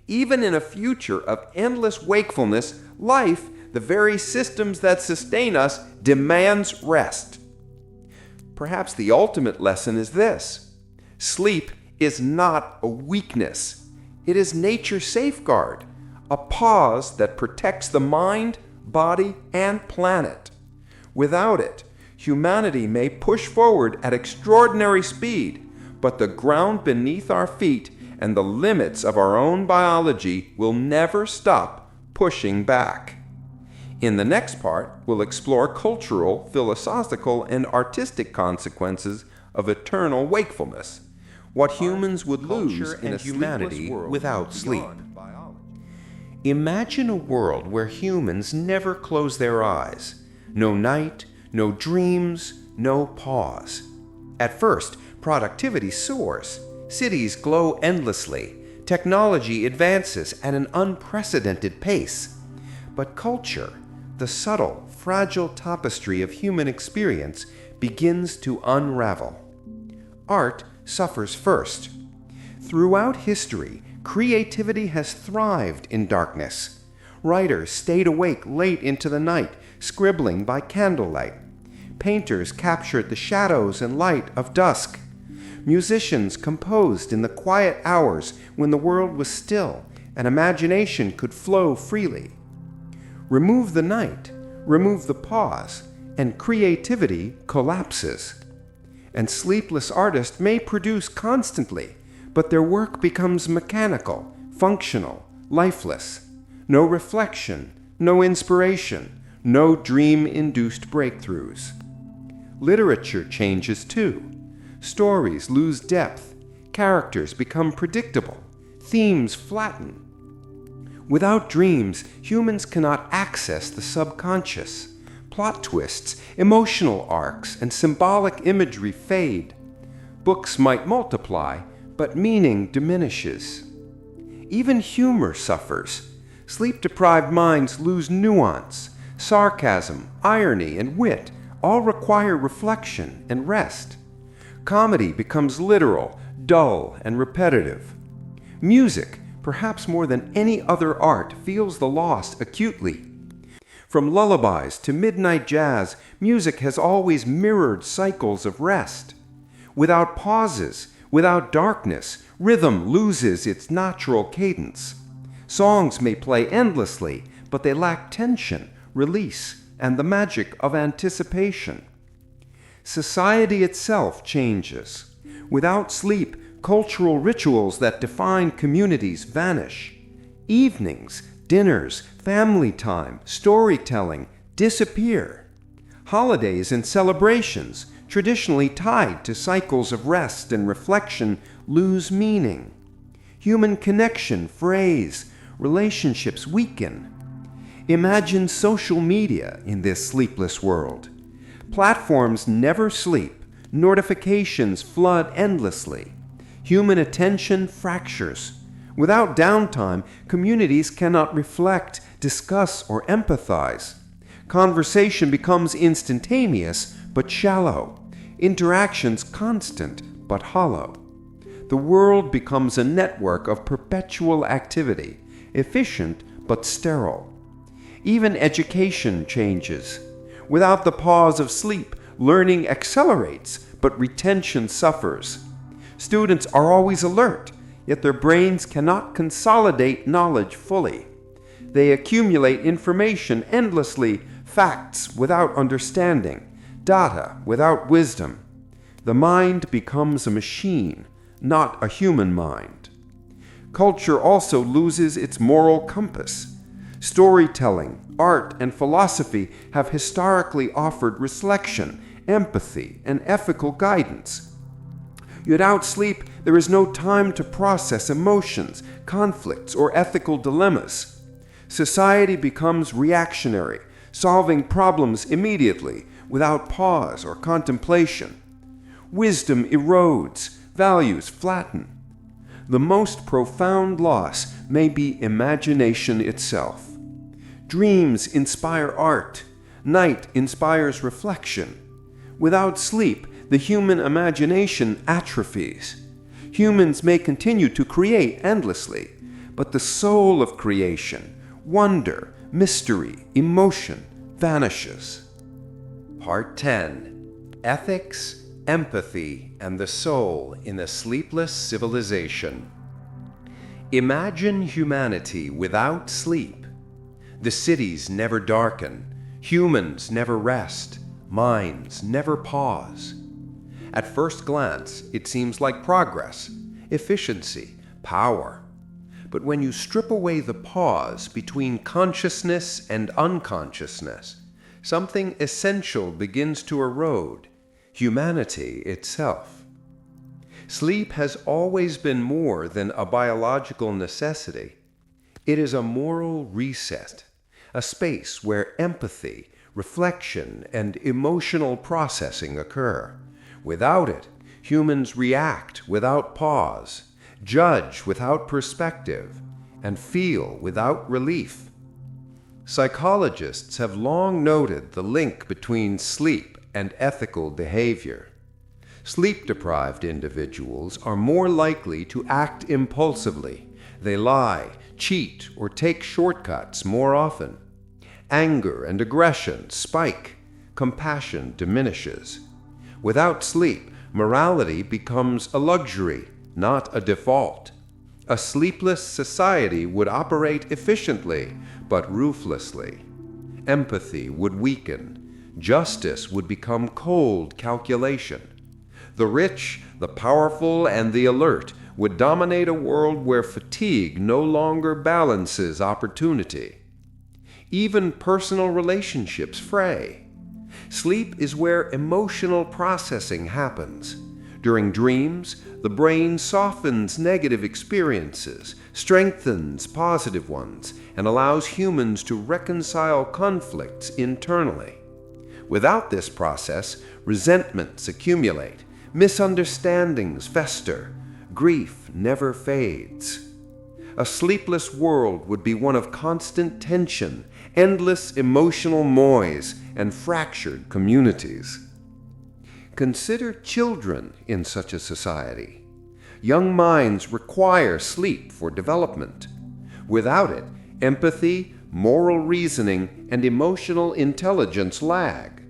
Even in a future of endless wakefulness, life, the very systems that sustain us, demands rest. Perhaps the ultimate lesson is this: sleep is not a weakness. It is nature's safeguard, a pause that protects the mind, body, and planet. Without it, humanity may push forward at extraordinary speed, but the ground beneath our feet and the limits of our own biology will never stop pushing back. In the next part, we'll explore cultural, philosophical, and artistic consequences of eternal wakefulness, what humans would lose in a humanity without sleep. Imagine a world where humans never close their eyes. No night, no dreams, no pause. At first, productivity soars. Cities glow endlessly. Technology advances at an unprecedented pace. But culture, the subtle, fragile tapestry of human experience, begins to unravel. Art suffers first. Throughout history, creativity has thrived in darkness. Writers stayed awake late into the night, scribbling by candlelight. Painters captured the shadows and light of dusk. Musicians composed in the quiet hours when the world was still and imagination could flow freely. Remove the night, remove the pause, and creativity collapses. And sleepless artists may produce constantly, but their work becomes mechanical, functional, lifeless. No reflection, no inspiration, no dream-induced breakthroughs. Literature changes too. Stories lose depth, characters become predictable, themes flatten. Without dreams, humans cannot access the subconscious. Plot twists, emotional arcs, and symbolic imagery fade. Books might multiply, but meaning diminishes. Even humor suffers. Sleep-deprived minds lose nuance. Sarcasm, irony, and wit all require reflection and rest. Comedy becomes literal, dull, and repetitive. Music, perhaps more than any other art, feels the loss acutely. From lullabies to midnight jazz, music has always mirrored cycles of rest. Without pauses, without darkness, rhythm loses its natural cadence. Songs may play endlessly, but they lack tension, release, and the magic of anticipation. Society itself changes. Without sleep, cultural rituals that define communities vanish. Evenings, dinners, family time, storytelling disappear. Holidays and celebrations, traditionally tied to cycles of rest and reflection, lose meaning. Human connection frays, relationships weaken. Imagine social media in this sleepless world. Platforms never sleep, notifications flood endlessly. Human attention fractures. Without downtime, communities cannot reflect, discuss, or empathize. Conversation becomes instantaneous but shallow. Interactions constant but hollow. The world becomes a network of perpetual activity, efficient but sterile. Even education changes. Without the pause of sleep, learning accelerates, but retention suffers. Students are always alert, yet their brains cannot consolidate knowledge fully. They accumulate information endlessly, facts without understanding, data without wisdom. The mind becomes a machine, not a human mind. Culture also loses its moral compass. Storytelling, art, and philosophy have historically offered reflection, empathy, and ethical guidance. Without sleep, there is no time to process emotions, conflicts, or ethical dilemmas. Society becomes reactionary, solving problems immediately, without pause or contemplation. Wisdom erodes, values flatten. The most profound loss may be imagination itself. Dreams inspire art. Night inspires reflection. Without sleep, the human imagination atrophies. Humans may continue to create endlessly, but the soul of creation, wonder, mystery, emotion, vanishes. Part 10. Ethics, Empathy, and the Soul in a Sleepless Civilization. Imagine humanity without sleep. The cities never darken, humans never rest, minds never pause. At first glance, it seems like progress, efficiency, power. But when you strip away the pause between consciousness and unconsciousness, something essential begins to erode: humanity itself. Sleep has always been more than a biological necessity. It is a moral reset, a space where empathy, reflection, and emotional processing occur. Without it, humans react without pause, judge without perspective, and feel without relief. Psychologists have long noted the link between sleep and ethical behavior. Sleep-deprived individuals are more likely to act impulsively. They lie, cheat, or take shortcuts more often. Anger and aggression spike. Compassion diminishes. Without sleep, morality becomes a luxury, not a default. A sleepless society would operate efficiently, but ruthlessly. Empathy would weaken. Justice would become cold calculation. The rich, the powerful, and the alert would dominate a world where fatigue no longer balances opportunity. Even personal relationships fray. Sleep is where emotional processing happens. During dreams, the brain softens negative experiences, strengthens positive ones, and allows humans to reconcile conflicts internally. Without this process, resentments accumulate, misunderstandings fester, grief never fades. A sleepless world would be one of constant tension, endless emotional noise, and fractured communities. Consider children in such a society. Young minds require sleep for development. Without it, empathy, moral reasoning, and emotional intelligence lag.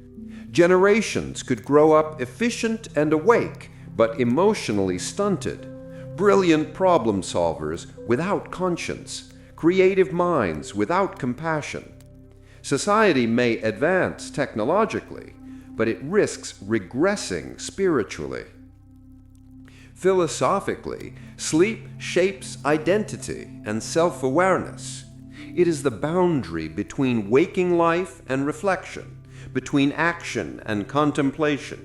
Generations could grow up efficient and awake, but emotionally stunted. Brilliant problem solvers without conscience, creative minds without compassion. Society may advance technologically, but it risks regressing spiritually. Philosophically, sleep shapes identity and self-awareness. It is the boundary between waking life and reflection, between action and contemplation.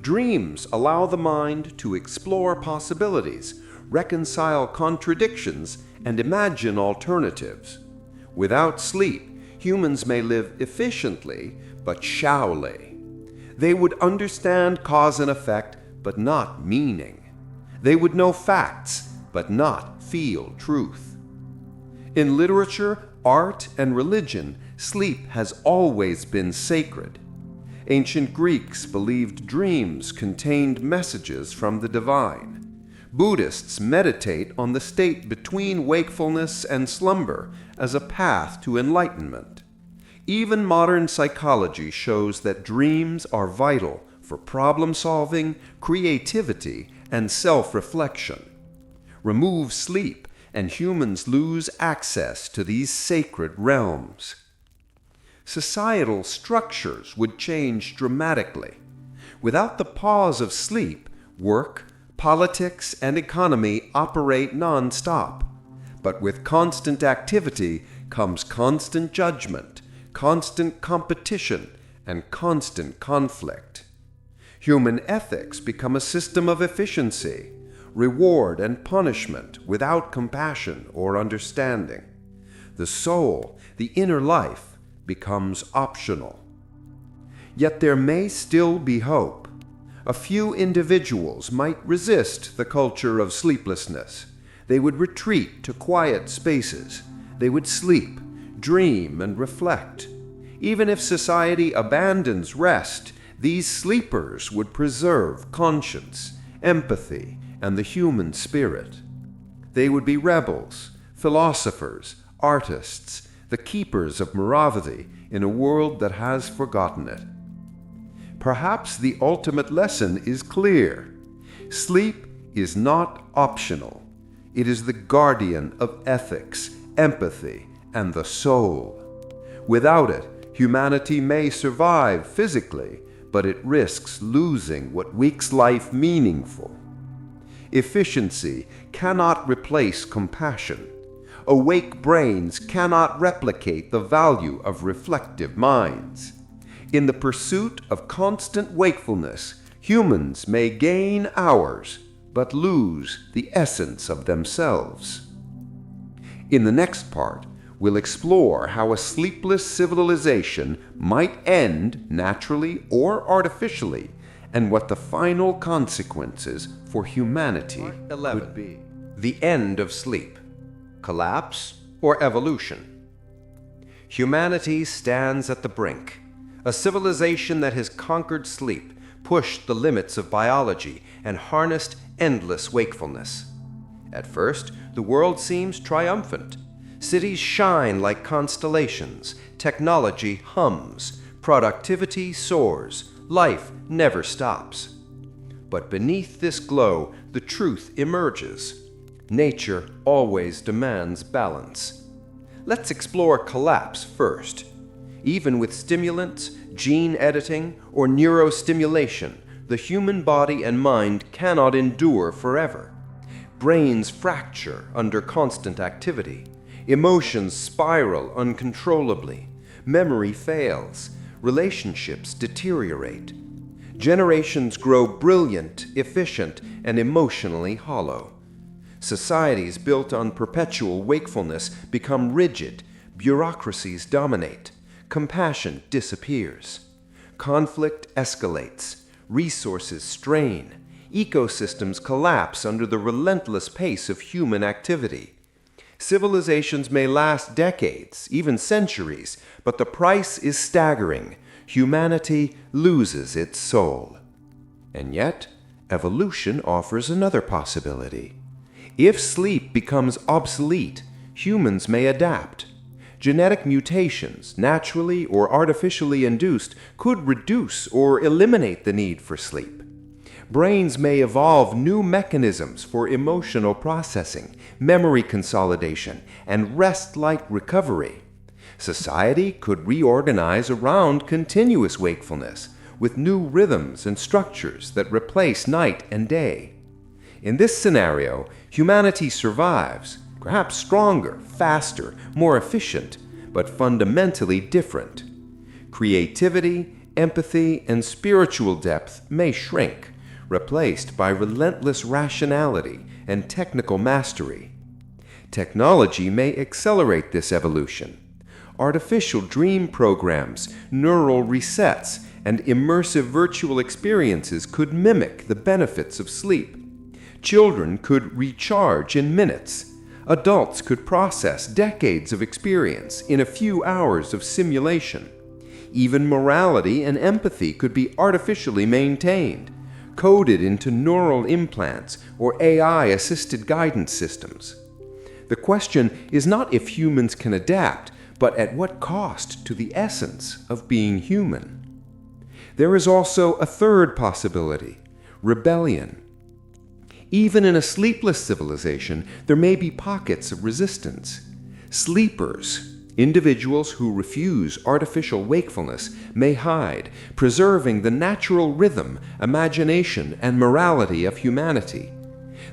Dreams allow the mind to explore possibilities, reconcile contradictions, and imagine alternatives. Without sleep, humans may live efficiently but shallowly. They would understand cause and effect, but not meaning. They would know facts, but not feel truth. In literature, art, and religion, sleep has always been sacred. Ancient Greeks believed dreams contained messages from the divine. Buddhists meditate on the state between wakefulness and slumber as a path to enlightenment. Even modern psychology shows that dreams are vital for problem-solving, creativity, and self-reflection. Remove sleep, and humans lose access to these sacred realms. Societal structures would change dramatically. Without the pause of sleep, work, politics, and economy operate non-stop. But with constant activity comes constant judgment, constant competition, and constant conflict. Human ethics become a system of efficiency, reward and punishment without compassion or understanding. The soul, the inner life, becomes optional. Yet there may still be hope. A few individuals might resist the culture of sleeplessness. They would retreat to quiet spaces. They would sleep, dream, and reflect. Even if society abandons rest, these sleepers would preserve conscience, empathy, and the human spirit. They would be rebels, philosophers, artists, the keepers of morality in a world that has forgotten it. Perhaps the ultimate lesson is clear. Sleep is not optional. It is the guardian of ethics, empathy, and the soul. Without it, humanity may survive physically, but it risks losing what makes life meaningful. Efficiency cannot replace compassion. Awake brains cannot replicate the value of reflective minds. In the pursuit of constant wakefulness, humans may gain hours, but lose the essence of themselves. In the next part, we'll explore how a sleepless civilization might end naturally or artificially, and what the final consequences for humanity could be. The end of sleep. Collapse or evolution? Humanity stands at the brink. A civilization that has conquered sleep, pushed the limits of biology, and harnessed endless wakefulness. At first, the world seems triumphant. Cities shine like constellations, technology hums, productivity soars, life never stops. But beneath this glow, the truth emerges. Nature always demands balance. Let's explore collapse first. Even with stimulants, gene editing, or neurostimulation, the human body and mind cannot endure forever. Brains fracture under constant activity. Emotions spiral uncontrollably. Memory fails. Relationships deteriorate. Generations grow brilliant, efficient, and emotionally hollow. Societies built on perpetual wakefulness become rigid. Bureaucracies dominate. Compassion disappears. Conflict escalates. Resources strain. Ecosystems collapse under the relentless pace of human activity. Civilizations may last decades, even centuries, but the price is staggering. Humanity loses its soul. And yet, evolution offers another possibility. If sleep becomes obsolete, humans may adapt. Genetic mutations, naturally or artificially induced, could reduce or eliminate the need for sleep. Brains may evolve new mechanisms for emotional processing, memory consolidation, and rest-like recovery. Society could reorganize around continuous wakefulness, with new rhythms and structures that replace night and day. In this scenario, humanity survives, perhaps stronger, faster, more efficient, but fundamentally different. Creativity, empathy, and spiritual depth may shrink, replaced by relentless rationality and technical mastery. Technology may accelerate this evolution. Artificial dream programs, neural resets, and immersive virtual experiences could mimic the benefits of sleep. Children could recharge in minutes. Adults could process decades of experience in a few hours of simulation. Even morality and empathy could be artificially maintained, coded into neural implants or AI-assisted guidance systems. The question is not if humans can adapt, but at what cost to the essence of being human. There is also a third possibility: rebellion. Even in a sleepless civilization, there may be pockets of resistance. Sleepers, individuals who refuse artificial wakefulness, may hide, preserving the natural rhythm, imagination, and morality of humanity.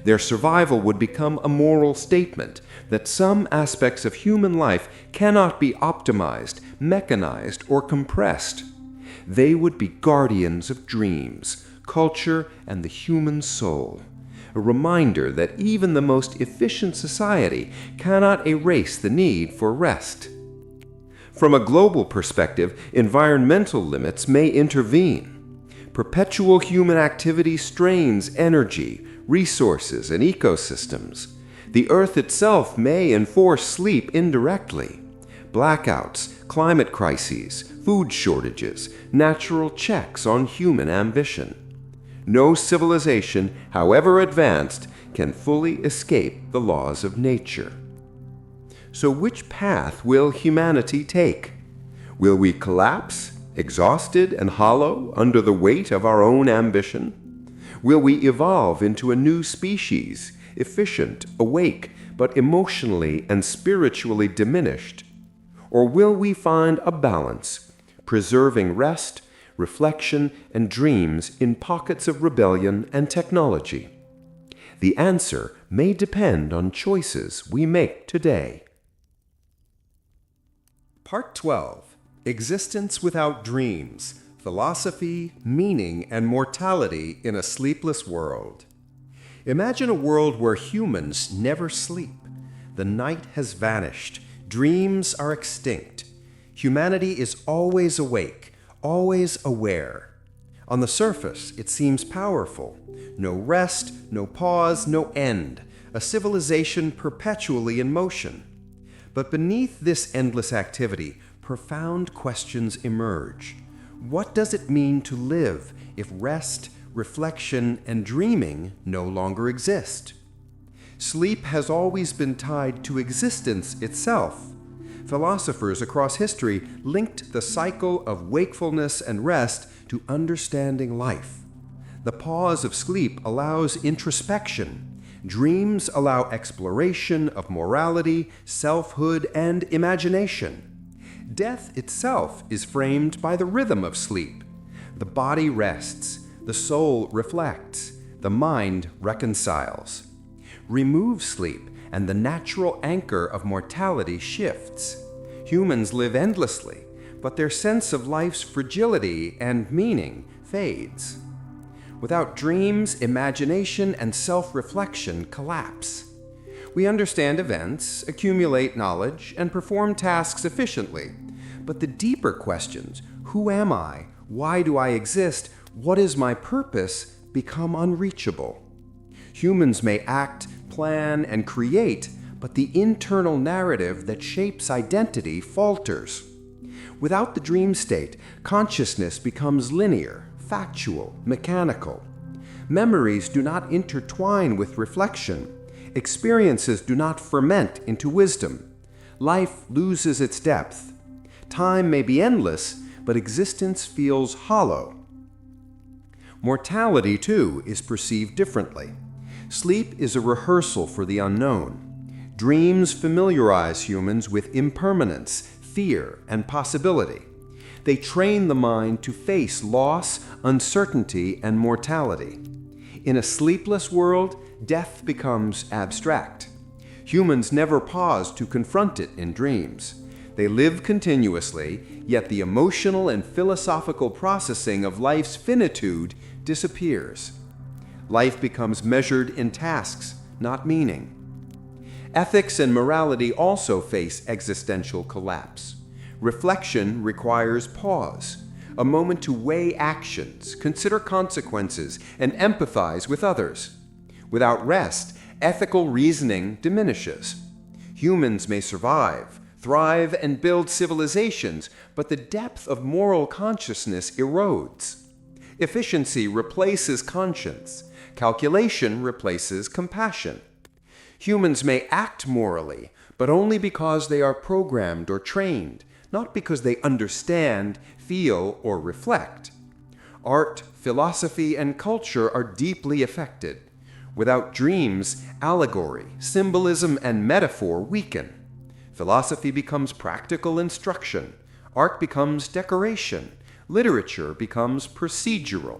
Their survival would become a moral statement that some aspects of human life cannot be optimized, mechanized, or compressed. They would be guardians of dreams, culture, and the human soul. A reminder that even the most efficient society cannot erase the need for rest. From a global perspective, environmental limits may intervene. Perpetual human activity strains energy, resources, and ecosystems. The Earth itself may enforce sleep indirectly. Blackouts, climate crises, food shortages, natural checks on human ambition. No civilization, however advanced, can fully escape the laws of nature. So which path will humanity take? Will we collapse, exhausted and hollow under the weight of our own ambition? Will we evolve into a new species, efficient, awake, but emotionally and spiritually diminished? Or will we find a balance, preserving rest, reflection, and dreams in pockets of rebellion and technology? The answer may depend on choices we make today. Part 12. Existence Without Dreams: Philosophy, Meaning, and Mortality in a Sleepless World. Imagine a world where humans never sleep. The night has vanished. Dreams are extinct. Humanity is always awake, always aware. On the surface, it seems powerful. No rest, no pause, no end. A civilization perpetually in motion. But beneath this endless activity, profound questions emerge. What does it mean to live if rest, reflection, and dreaming no longer exist? Sleep has always been tied to existence itself. Philosophers across history linked the cycle of wakefulness and rest to understanding life. The pause of sleep allows introspection. Dreams allow exploration of morality, selfhood, and imagination. Death itself is framed by the rhythm of sleep. The body rests, the soul reflects, the mind reconciles. Remove sleep, and the natural anchor of mortality shifts. Humans live endlessly, but their sense of life's fragility and meaning fades. Without dreams, imagination and self-reflection collapse. We understand events, accumulate knowledge, and perform tasks efficiently. But the deeper questions, who am I? Why do I exist? What is my purpose? Become unreachable. Humans may act, plan, and create, but the internal narrative that shapes identity falters. Without the dream state, consciousness becomes linear, factual, mechanical. Memories do not intertwine with reflection. Experiences do not ferment into wisdom. Life loses its depth. Time may be endless, but existence feels hollow. Mortality, too, is perceived differently. Sleep is a rehearsal for the unknown. Dreams familiarize humans with impermanence, fear, and possibility. They train the mind to face loss, uncertainty, and mortality. In a sleepless world, death becomes abstract. Humans never pause to confront it in dreams. They live continuously, yet the emotional and philosophical processing of life's finitude disappears. Life becomes measured in tasks, not meaning. Ethics and morality also face existential collapse. Reflection requires pause, a moment to weigh actions, consider consequences, and empathize with others. Without rest, ethical reasoning diminishes. Humans may survive, thrive, and build civilizations, but the depth of moral consciousness erodes. Efficiency replaces conscience. Calculation replaces compassion. Humans may act morally, but only because they are programmed or trained, not because they understand, feel, or reflect. Art, philosophy, and culture are deeply affected. Without dreams, allegory, symbolism, and metaphor weaken. Philosophy becomes practical instruction. Art becomes decoration. Literature becomes procedural.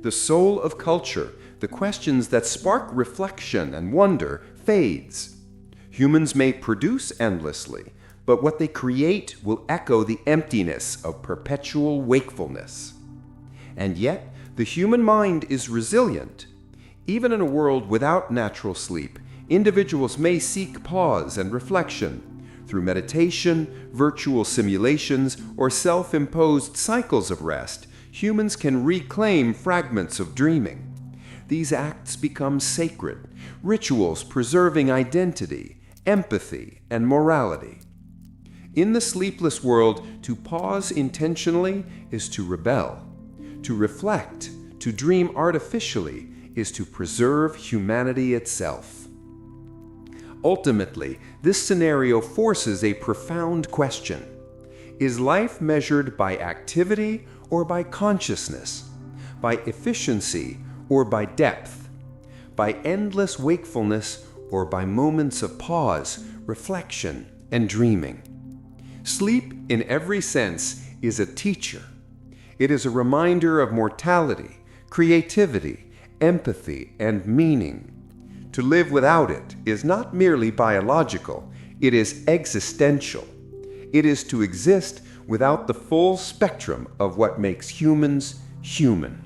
The soul of culture, the questions that spark reflection and wonder, fades. Humans may produce endlessly, but what they create will echo the emptiness of perpetual wakefulness. And yet, the human mind is resilient. Even in a world without natural sleep, individuals may seek pause and reflection. Through meditation, virtual simulations, or self-imposed cycles of rest, humans can reclaim fragments of dreaming. These acts become sacred, rituals preserving identity, empathy, and morality. In the sleepless world, to pause intentionally is to rebel. To reflect, to dream artificially, is to preserve humanity itself. Ultimately, this scenario forces a profound question. Is life measured by activity or by consciousness? By efficiency or by depth? By endless wakefulness or by moments of pause, reflection, and dreaming? Sleep, in every sense, is a teacher. It is a reminder of mortality, creativity, empathy, and meaning. To live without it is not merely biological, it is existential. It is to exist without the full spectrum of what makes humans human.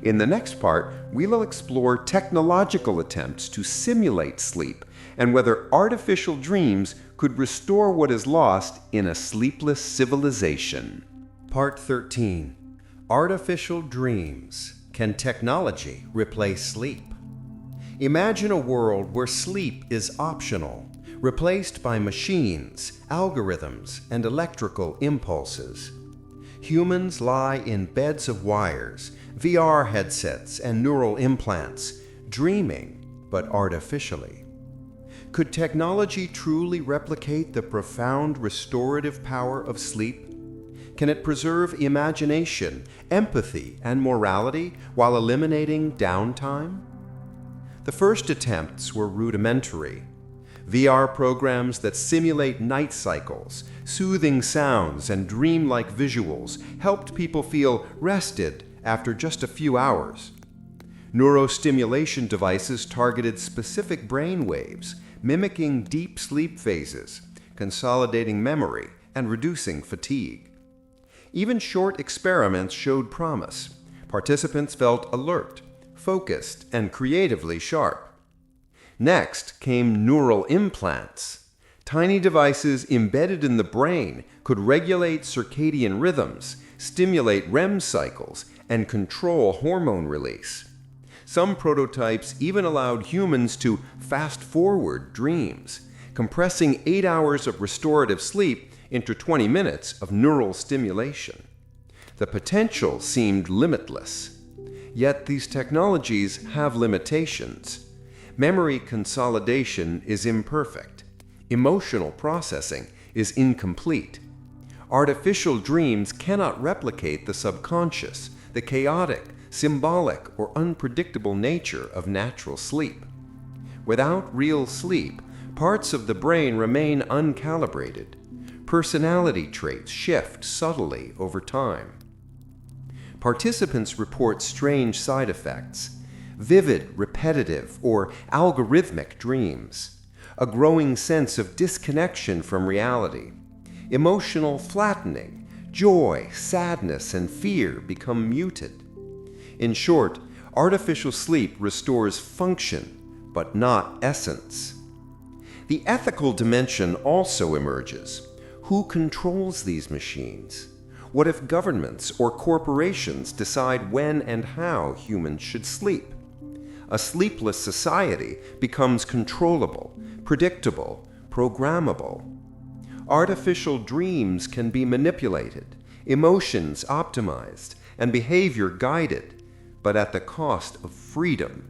In the next part, we will explore technological attempts to simulate sleep and whether artificial dreams could restore what is lost in a sleepless civilization. Part 13. Artificial Dreams. Can technology replace sleep? Imagine a world where sleep is optional, replaced by machines, algorithms, and electrical impulses. Humans lie in beds of wires, VR headsets, and neural implants, dreaming, but artificially. Could technology truly replicate the profound restorative power of sleep? Can it preserve imagination, empathy, and morality while eliminating downtime? The first attempts were rudimentary. VR programs that simulate night cycles, soothing sounds, and dreamlike visuals helped people feel rested after just a few hours. Neurostimulation devices targeted specific brain waves, mimicking deep sleep phases, consolidating memory, and reducing fatigue. Even short experiments showed promise. Participants felt alert, focused, and creatively sharp. Next came neural implants. Tiny devices embedded in the brain could regulate circadian rhythms, stimulate REM cycles, and control hormone release. Some prototypes even allowed humans to fast-forward dreams, compressing 8 hours of restorative sleep into 20 minutes of neural stimulation. The potential seemed limitless. Yet these technologies have limitations. Memory consolidation is imperfect. Emotional processing is incomplete. Artificial dreams cannot replicate the subconscious, the chaotic, symbolic, or unpredictable nature of natural sleep. Without real sleep, parts of the brain remain uncalibrated. Personality traits shift subtly over time. Participants report strange side effects, vivid, repetitive, or algorithmic dreams, a growing sense of disconnection from reality, emotional flattening, joy, sadness, and fear become muted. In short, artificial sleep restores function, but not essence. The ethical dimension also emerges. Who controls these machines? What if governments or corporations decide when and how humans should sleep? A sleepless society becomes controllable, predictable, programmable. Artificial dreams can be manipulated, emotions optimized, and behavior guided, but at the cost of freedom.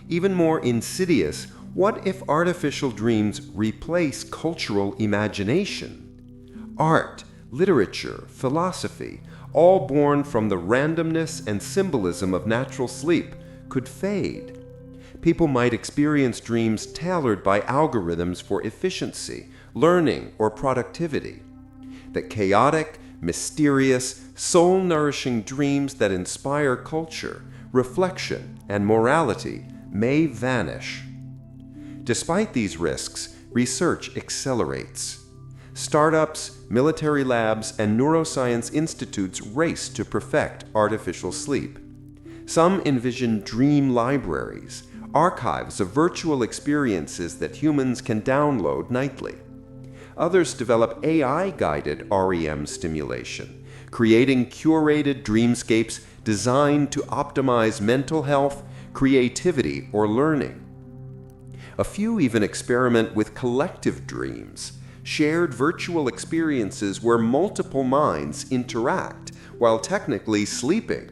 Even more insidious, what if artificial dreams replace cultural imagination? Art, literature, philosophy, all born from the randomness and symbolism of natural sleep, could fade. People might experience dreams tailored by algorithms for efficiency, learning, or productivity. The chaotic, mysterious, soul-nourishing dreams that inspire culture, reflection, and morality may vanish. Despite these risks, research accelerates. Startups, military labs, and neuroscience institutes race to perfect artificial sleep. Some envision dream libraries, archives of virtual experiences that humans can download nightly. Others develop AI-guided REM stimulation, creating curated dreamscapes designed to optimize mental health, creativity, or learning. A few even experiment with collective dreams, shared virtual experiences where multiple minds interact while technically sleeping.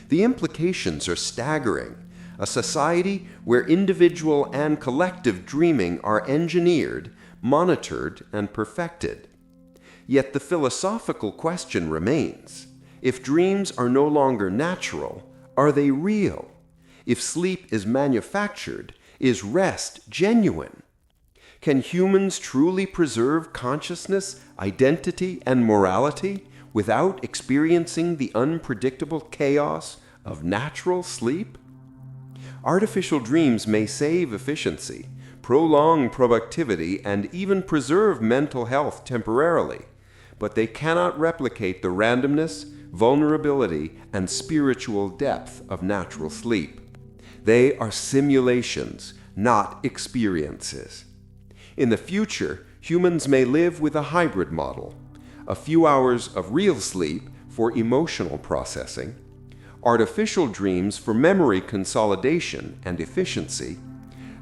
The implications are staggering. A society where individual and collective dreaming are engineered, monitored, and perfected. Yet the philosophical question remains: if dreams are no longer natural, are they real? If sleep is manufactured, is rest genuine? Can humans truly preserve consciousness, identity, and morality without experiencing the unpredictable chaos of natural sleep? Artificial dreams may save efficiency, prolong productivity, and even preserve mental health temporarily, but they cannot replicate the randomness, vulnerability, and spiritual depth of natural sleep. They are simulations, not experiences. In the future, humans may live with a hybrid model: a few hours of real sleep for emotional processing, artificial dreams for memory consolidation and efficiency,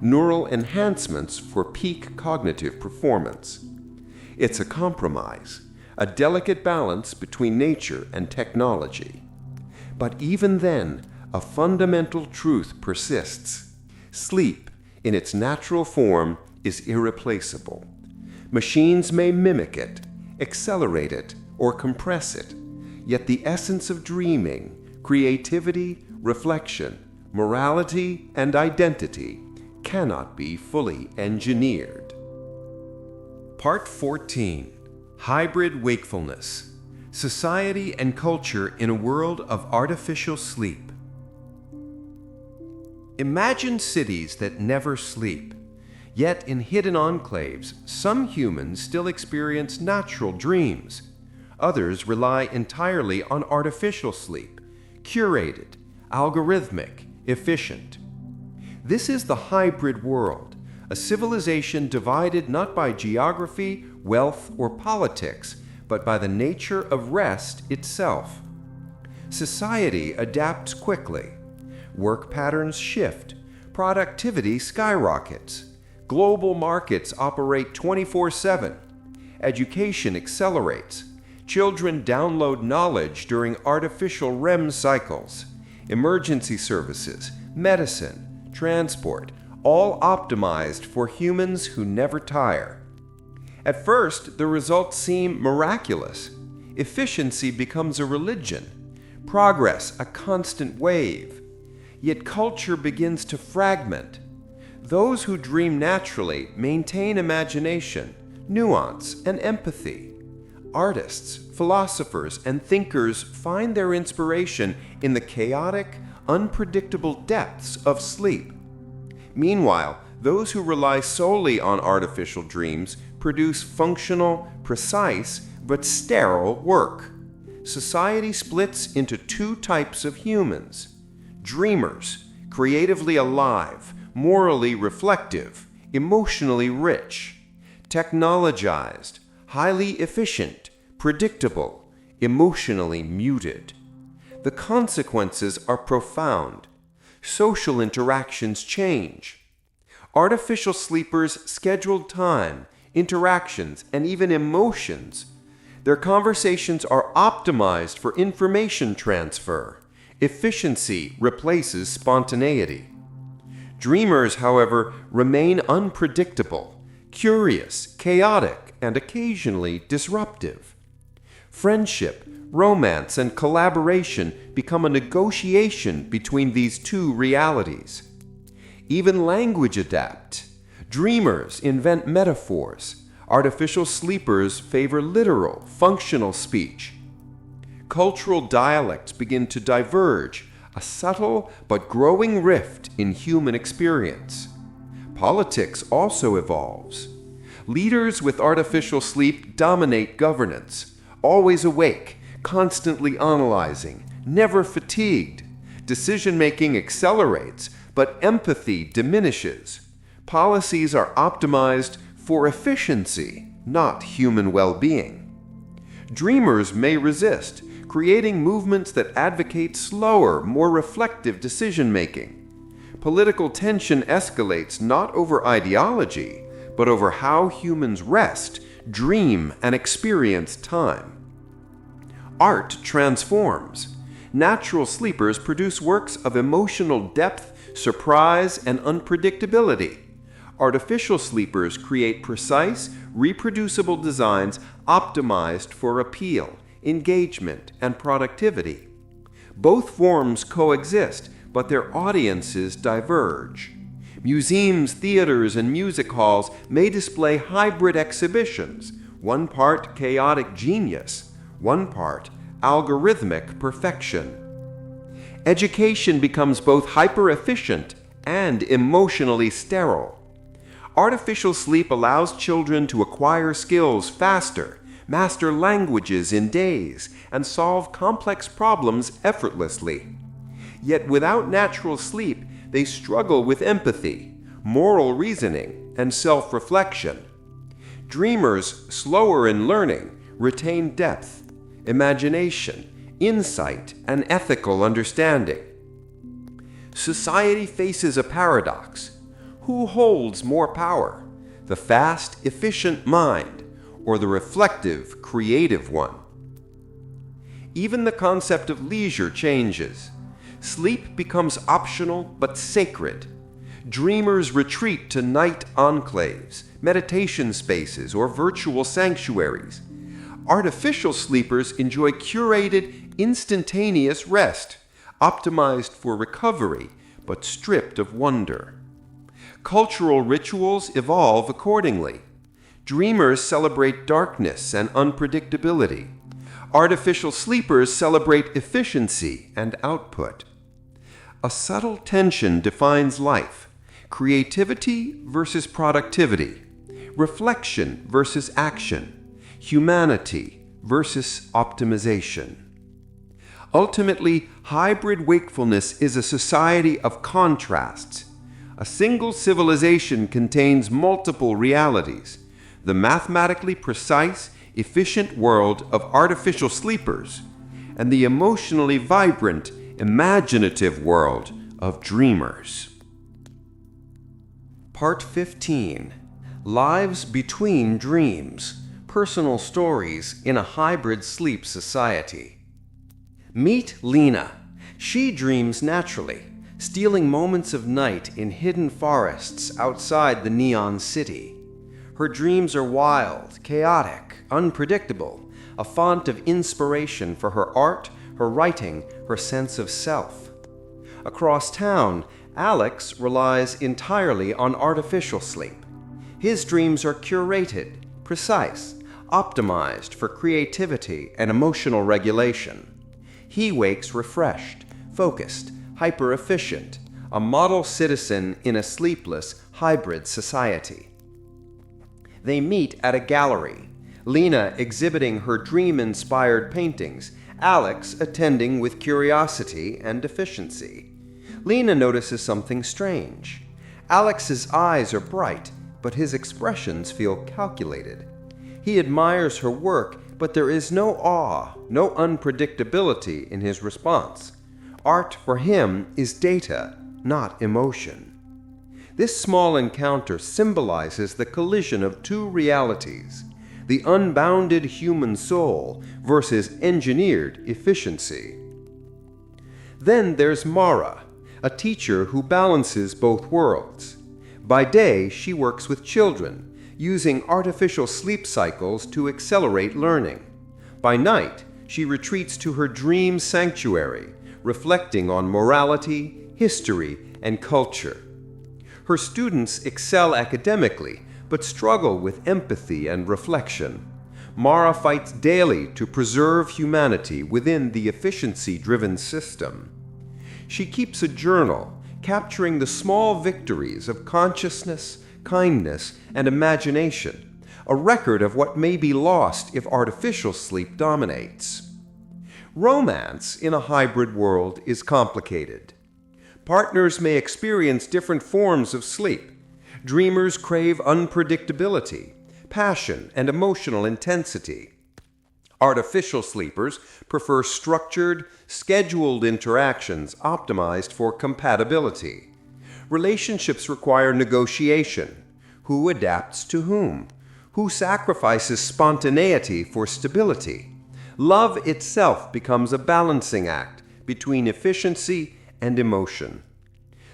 neural enhancements for peak cognitive performance. It's a compromise, a delicate balance between nature and technology. But even then, a fundamental truth persists. Sleep, in its natural form, is irreplaceable. Machines may mimic it, accelerate it, or compress it, yet the essence of dreaming, creativity, reflection, morality, and identity cannot be fully engineered. Part 14. Hybrid Wakefulness. Society and Culture in a World of Artificial Sleep. Imagine cities that never sleep. Yet in hidden enclaves, some humans still experience natural dreams. Others rely entirely on artificial sleep, curated, algorithmic, efficient. This is the hybrid world, a civilization divided not by geography, wealth, or politics, but by the nature of rest itself. Society adapts quickly. Work patterns shift. Productivity skyrockets. Global markets operate 24/7. Education accelerates. Children download knowledge during artificial REM cycles. Emergency services, medicine, transport, all optimized for humans who never tire. At first, the results seem miraculous. Efficiency becomes a religion. Progress a constant wave. Yet culture begins to fragment. Those who dream naturally maintain imagination, nuance, and empathy. Artists, philosophers, and thinkers find their inspiration in the chaotic, unpredictable depths of sleep. Meanwhile, those who rely solely on artificial dreams produce functional, precise, but sterile work. Society splits into two types of humans: dreamers, creatively alive, morally reflective, emotionally rich; technologized, highly efficient, predictable, emotionally muted. The consequences are profound. Social interactions change. Artificial sleepers schedule time, interactions, and even emotions. Their conversations are optimized for information transfer. Efficiency replaces spontaneity. Dreamers, however, unremain unpredictable, curious, chaotic, and occasionally disruptive. Friendship, romance, and collaboration become a negotiation between these two realities. Even language adapts. Dreamers invent metaphors. Artificial sleepers favor literal, functional speech. Cultural dialects begin to diverge, a subtle but growing rift in human experience. Politics also evolves. Leaders with artificial sleep dominate governance, always awake, constantly analyzing, never fatigued. Decision-making accelerates, but empathy diminishes. Policies are optimized for efficiency, not human well-being. Dreamers may resist, creating movements that advocate slower, more reflective decision-making. Political tension escalates not over ideology, but over how humans rest dream and experience time. Art transforms. Natural sleepers produce works of emotional depth, surprise, and unpredictability. Artificial sleepers create precise, reproducible designs optimized for appeal, engagement, and productivity. Both forms coexist, but their audiences diverge. Museums, theaters, and music halls may display hybrid exhibitions, one part chaotic genius, one part algorithmic perfection. Education becomes both hyper-efficient and emotionally sterile. Artificial sleep allows children to acquire skills faster, master languages in days, and solve complex problems effortlessly. Yet without natural sleep, they struggle with empathy, moral reasoning, and self-reflection. Dreamers, slower in learning, retain depth, imagination, insight, and ethical understanding. Society faces a paradox. Who holds more power? The fast, efficient mind, or the reflective, creative one? Even the concept of leisure changes. Sleep becomes optional but sacred. Dreamers retreat to night enclaves, meditation spaces, or virtual sanctuaries. Artificial sleepers enjoy curated, instantaneous rest, optimized for recovery but stripped of wonder. Cultural rituals evolve accordingly. Dreamers celebrate darkness and unpredictability. Artificial sleepers celebrate efficiency and output. A subtle tension defines life: creativity versus productivity, reflection versus action, humanity versus optimization. Ultimately, hybrid wakefulness is a society of contrasts. A single civilization contains multiple realities: the mathematically precise, efficient world of artificial sleepers, and the emotionally vibrant, imaginative world of dreamers. Part 15. Lives Between Dreams. Personal Stories in a Hybrid Sleep Society. Meet Lena. She dreams naturally, stealing moments of night in hidden forests outside the neon city. Her dreams are wild, chaotic, unpredictable, a font of inspiration for her art, her writing, her sense of self. Across town, Alex relies entirely on artificial sleep. His dreams are curated, precise, optimized for creativity and emotional regulation. He wakes refreshed, focused, hyper-efficient, a model citizen in a sleepless, hybrid society. They meet at a gallery, Lena exhibiting her dream-inspired paintings, Alex attending with curiosity and efficiency. Lena notices something strange. Alex's eyes are bright, but his expressions feel calculated. He admires her work, but there is no awe, no unpredictability in his response. Art for him is data, not emotion. This small encounter symbolizes the collision of two realities: the unbounded human soul versus engineered efficiency. Then there's Mara, a teacher who balances both worlds. By day, she works with children, using artificial sleep cycles to accelerate learning. By night, she retreats to her dream sanctuary, reflecting on morality, history, and culture. Her students excel academically, but struggle with empathy and reflection. Mara fights daily to preserve humanity within the efficiency-driven system. She keeps a journal, capturing the small victories of consciousness, kindness, and imagination, a record of what may be lost if artificial sleep dominates. Romance in a hybrid world is complicated. Partners may experience different forms of sleep. Dreamers crave unpredictability, passion, and emotional intensity. Artificial sleepers prefer structured, scheduled interactions optimized for compatibility. Relationships require negotiation. Who adapts to whom? Who sacrifices spontaneity for stability? Love itself becomes a balancing act between efficiency and emotion.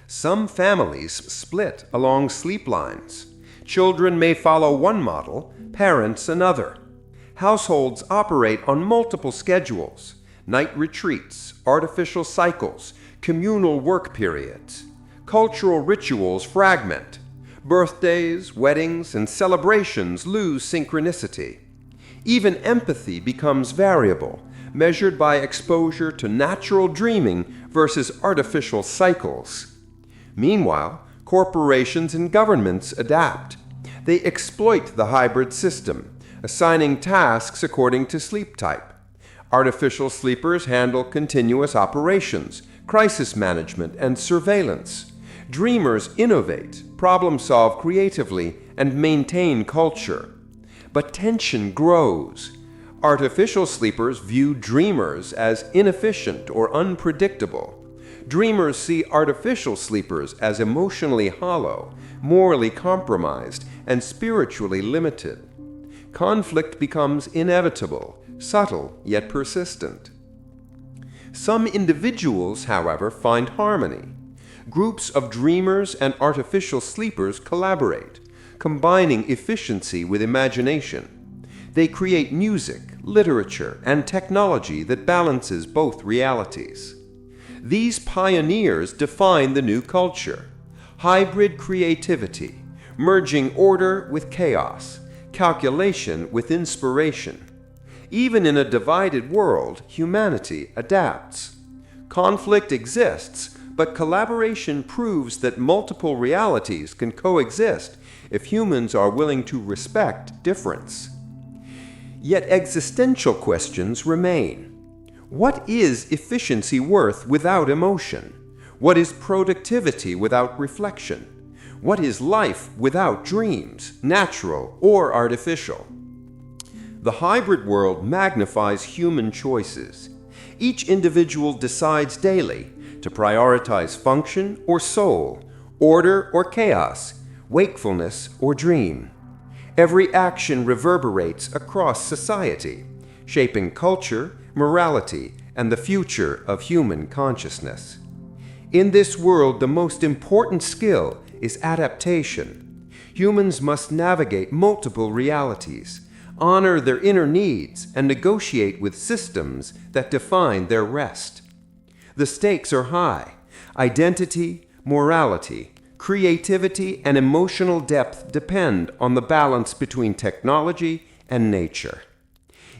Some families split along sleep lines. Children may follow one model, parents another. Households operate on multiple schedules: night retreats, artificial cycles, communal work periods. Cultural rituals fragment. Birthdays, weddings, and celebrations lose synchronicity. Even empathy becomes variable, measured by exposure to natural dreaming versus artificial cycles. Meanwhile, corporations and governments adapt. They exploit the hybrid system, assigning tasks according to sleep type. Artificial sleepers handle continuous operations, crisis management, and surveillance. Dreamers innovate, problem-solve creatively, and maintain culture. But tension grows. Artificial sleepers view dreamers as inefficient or unpredictable. Dreamers see artificial sleepers as emotionally hollow, morally compromised, and spiritually limited. Conflict becomes inevitable, subtle yet persistent. Some individuals, however, find harmony. Groups of dreamers and artificial sleepers collaborate, combining efficiency with imagination. They create music, literature, and technology that balances both realities. These pioneers define the new culture: hybrid creativity, merging order with chaos, calculation with inspiration. Even in a divided world, humanity adapts. Conflict exists, but collaboration proves that multiple realities can coexist if humans are willing to respect difference. Yet existential questions remain. What is efficiency worth without emotion? What is productivity without reflection? What is life without dreams, natural or artificial? The hybrid world magnifies human choices. Each individual decides daily to prioritize function or soul, order or chaos, wakefulness or dream. Every action reverberates across society, shaping culture, morality, and the future of human consciousness. In this world, the most important skill is adaptation. Humans must navigate multiple realities, honor their inner needs, and negotiate with systems that define their rest. The stakes are high. Identity, morality, creativity, and emotional depth depend on the balance between technology and nature.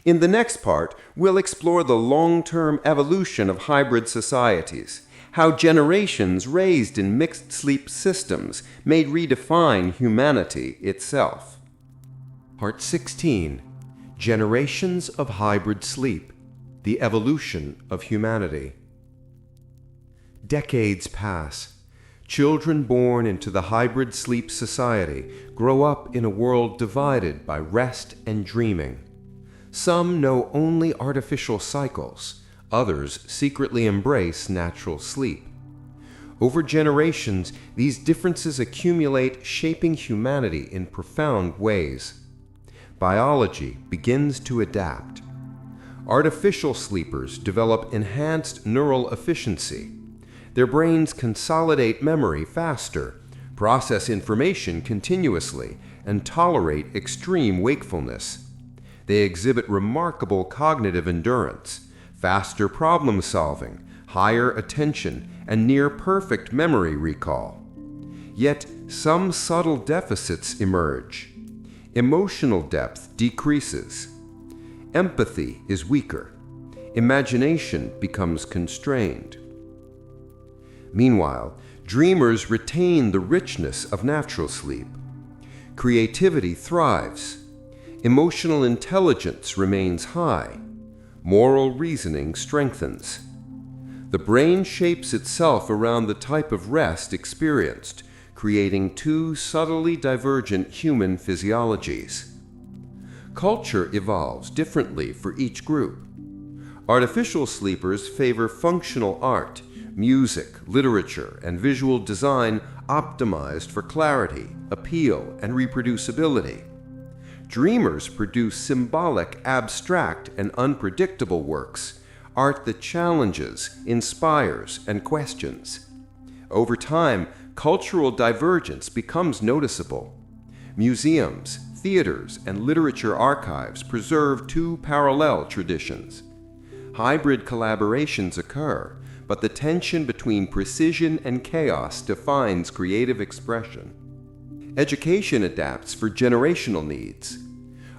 In the next part, we'll explore the long-term evolution of hybrid societies, how generations raised in mixed sleep systems may redefine humanity itself. Part 16. Generations of Hybrid Sleep: The Evolution of Humanity. Decades pass. Children born into the hybrid sleep society grow up in a world divided by rest and dreaming. Some know only artificial cycles, others secretly embrace natural sleep. Over generations, these differences accumulate, shaping humanity in profound ways. Biology begins to adapt. Artificial sleepers develop enhanced neural efficiency. Their brains consolidate memory faster, process information continuously, and tolerate extreme wakefulness. They exhibit remarkable cognitive endurance, faster problem solving, higher attention, and near-perfect memory recall. Yet, some subtle deficits emerge. Emotional depth decreases. Empathy is weaker. Imagination becomes constrained. Meanwhile, dreamers retain the richness of natural sleep. Creativity thrives. Emotional intelligence remains high. Moral reasoning strengthens. The brain shapes itself around the type of rest experienced, creating two subtly divergent human physiologies. Culture evolves differently for each group. Artificial sleepers favor functional art, music, literature, and visual design optimized for clarity, appeal, and reproducibility. Dreamers produce symbolic, abstract, and unpredictable works, art that challenges, inspires, and questions. Over time, cultural divergence becomes noticeable. Museums, theaters, and literature archives preserve two parallel traditions. Hybrid collaborations occur, but the tension between precision and chaos defines creative expression. Education adapts for generational needs.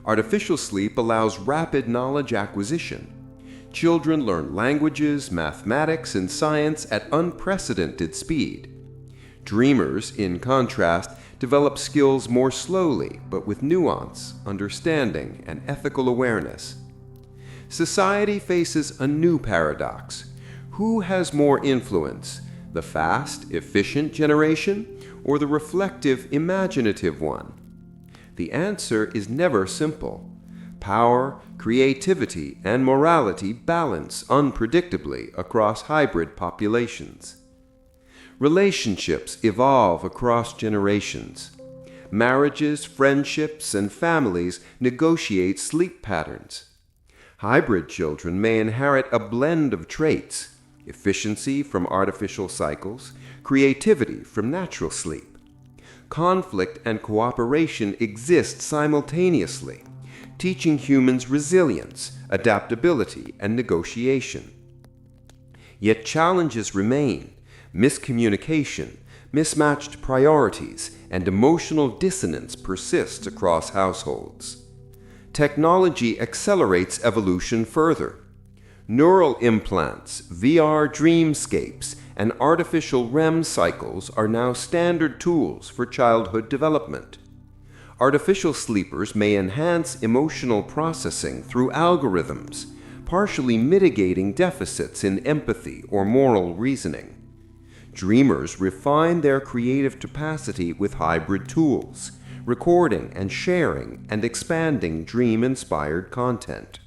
Artificial sleep allows rapid knowledge acquisition. Children learn languages, mathematics, and science at unprecedented speed. Dreamers, in contrast, develop skills more slowly, but with nuance, understanding, and ethical awareness. Society faces a new paradox. Who has more influence, the fast, efficient generation, or the reflective, imaginative one? The answer is never simple. Power, creativity, and morality balance unpredictably across hybrid populations. Relationships evolve across generations. Marriages, friendships, and families negotiate sleep patterns. Hybrid children may inherit a blend of traits: efficiency from artificial cycles, creativity from natural sleep. Conflict and cooperation exist simultaneously, teaching humans resilience, adaptability, and negotiation. Yet challenges remain. Miscommunication, mismatched priorities, and emotional dissonance persist across households. Technology accelerates evolution further. Neural implants, VR dreamscapes, and artificial REM cycles are now standard tools for childhood development. Artificial sleepers may enhance emotional processing through algorithms, partially mitigating deficits in empathy or moral reasoning. Dreamers refine their creative capacity with hybrid tools, recording and sharing and expanding dream-inspired content.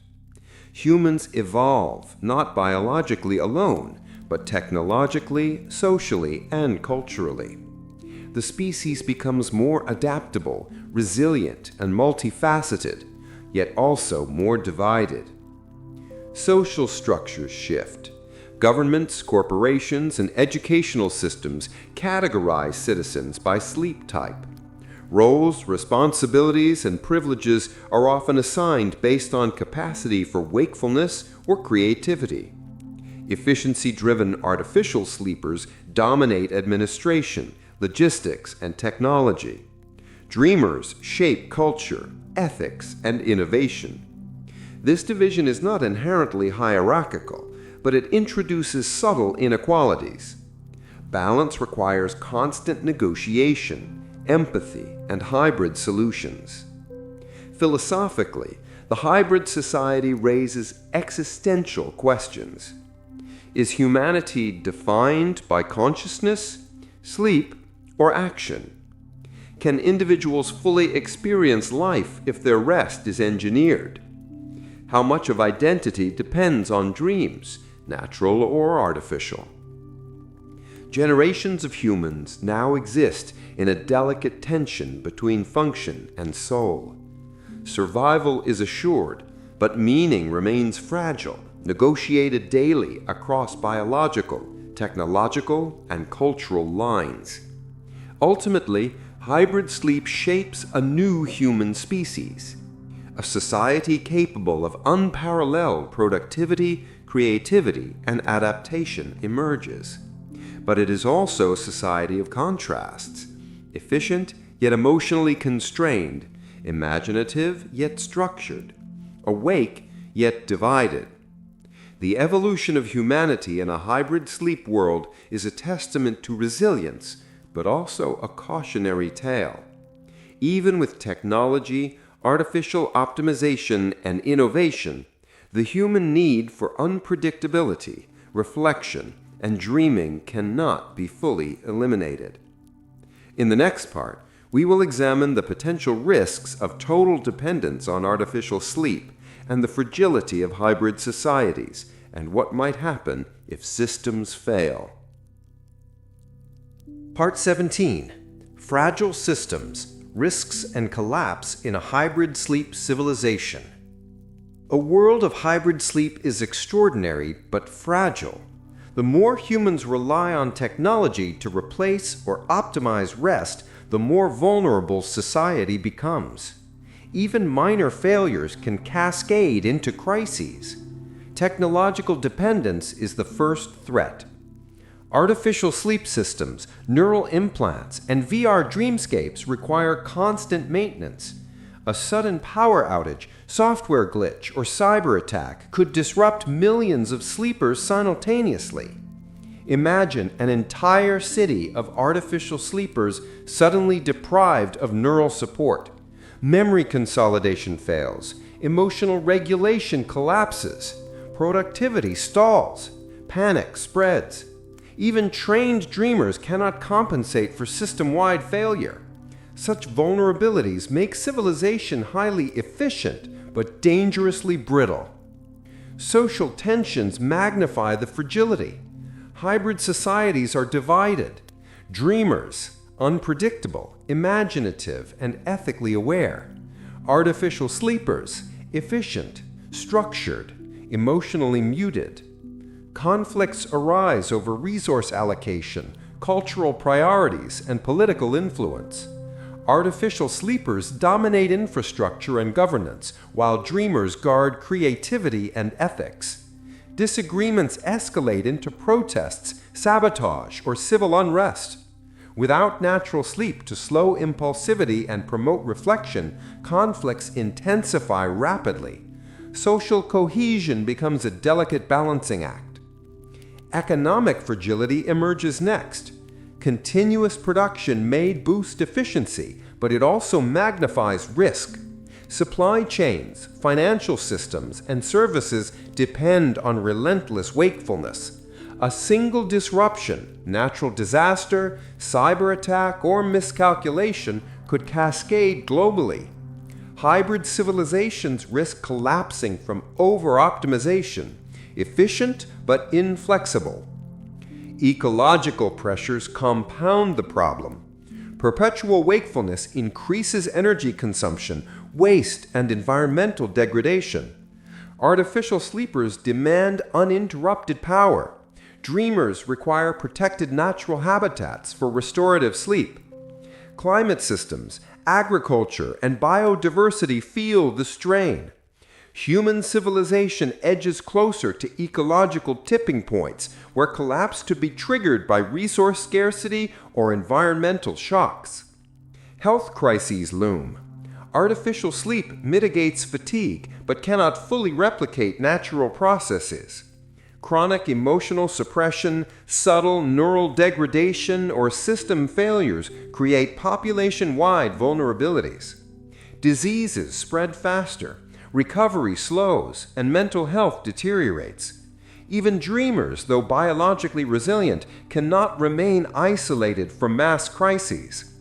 Humans evolve not biologically alone, but technologically, socially, and culturally. The species becomes more adaptable, resilient, and multifaceted, yet also more divided. Social structures shift. Governments, corporations, and educational systems categorize citizens by sleep type. Roles, responsibilities, and privileges are often assigned based on capacity for wakefulness or creativity. Efficiency-driven artificial sleepers dominate administration, logistics, and technology. Dreamers shape culture, ethics, and innovation. This division is not inherently hierarchical, but it introduces subtle inequalities. Balance requires constant negotiation, empathy, and hybrid solutions. Philosophically, the hybrid society raises existential questions. Is humanity defined by consciousness, sleep, or action? Can individuals fully experience life if their rest is engineered? How much of identity depends on dreams, natural or artificial? Generations of humans now exist in a delicate tension between function and soul. Survival is assured, but meaning remains fragile, negotiated daily across biological, technological, and cultural lines. Ultimately, hybrid sleep shapes a new human species, a society capable of unparalleled productivity, creativity, and adaptation emerges. But it is also a society of contrasts, efficient yet emotionally constrained, imaginative yet structured, awake yet divided. The evolution of humanity in a hybrid sleep world is a testament to resilience, but also a cautionary tale. Even with technology, artificial optimization, and innovation, the human need for unpredictability, reflection, and dreaming cannot be fully eliminated. In the next part, we will examine the potential risks of total dependence on artificial sleep and the fragility of hybrid societies, and what might happen if systems fail. Part 17. Fragile Systems, Risks and collapse in a hybrid sleep civilization. A world of hybrid sleep is extraordinary but fragile. The more humans rely on technology to replace or optimize rest, the more vulnerable society becomes. Even minor failures can cascade into crises. Technological dependence is the first threat. Artificial sleep systems, neural implants, and VR dreamscapes require constant maintenance. A sudden power outage, software glitch, or cyber attack could disrupt millions of sleepers simultaneously. Imagine an entire city of artificial sleepers suddenly deprived of neural support. Memory consolidation fails, emotional regulation collapses, productivity stalls, panic spreads. Even trained dreamers cannot compensate for system-wide failure. Such vulnerabilities make civilization highly efficient but dangerously brittle. Social tensions magnify the fragility. Hybrid societies are divided. Dreamers, unpredictable, imaginative, and ethically aware. Artificial sleepers, efficient, structured, emotionally muted. Conflicts arise over resource allocation, cultural priorities, and political influence. Artificial sleepers dominate infrastructure and governance, while dreamers guard creativity and ethics. Disagreements escalate into protests, sabotage, or civil unrest. Without natural sleep to slow impulsivity and promote reflection, conflicts intensify rapidly. Social cohesion becomes a delicate balancing act. Economic fragility emerges next. Continuous production may boost efficiency, but it also magnifies risk. Supply chains, financial systems, and services depend on relentless wakefulness. A single disruption, natural disaster, cyber attack, or miscalculation could cascade globally. Hybrid civilizations risk collapsing from over-optimization, efficient but inflexible. Ecological pressures compound the problem. Perpetual wakefulness increases energy consumption, waste, and environmental degradation. Artificial sleepers demand uninterrupted power. Dreamers require protected natural habitats for restorative sleep. Climate systems, agriculture, and biodiversity feel the strain. Human civilization edges closer to ecological tipping points where collapse could be triggered by resource scarcity or environmental shocks. Health crises loom. Artificial sleep mitigates fatigue but cannot fully replicate natural processes. Chronic emotional suppression, subtle neural degradation, or system failures create population-wide vulnerabilities. Diseases spread faster. Recovery slows, and mental health deteriorates. Even dreamers, though biologically resilient, cannot remain isolated from mass crises.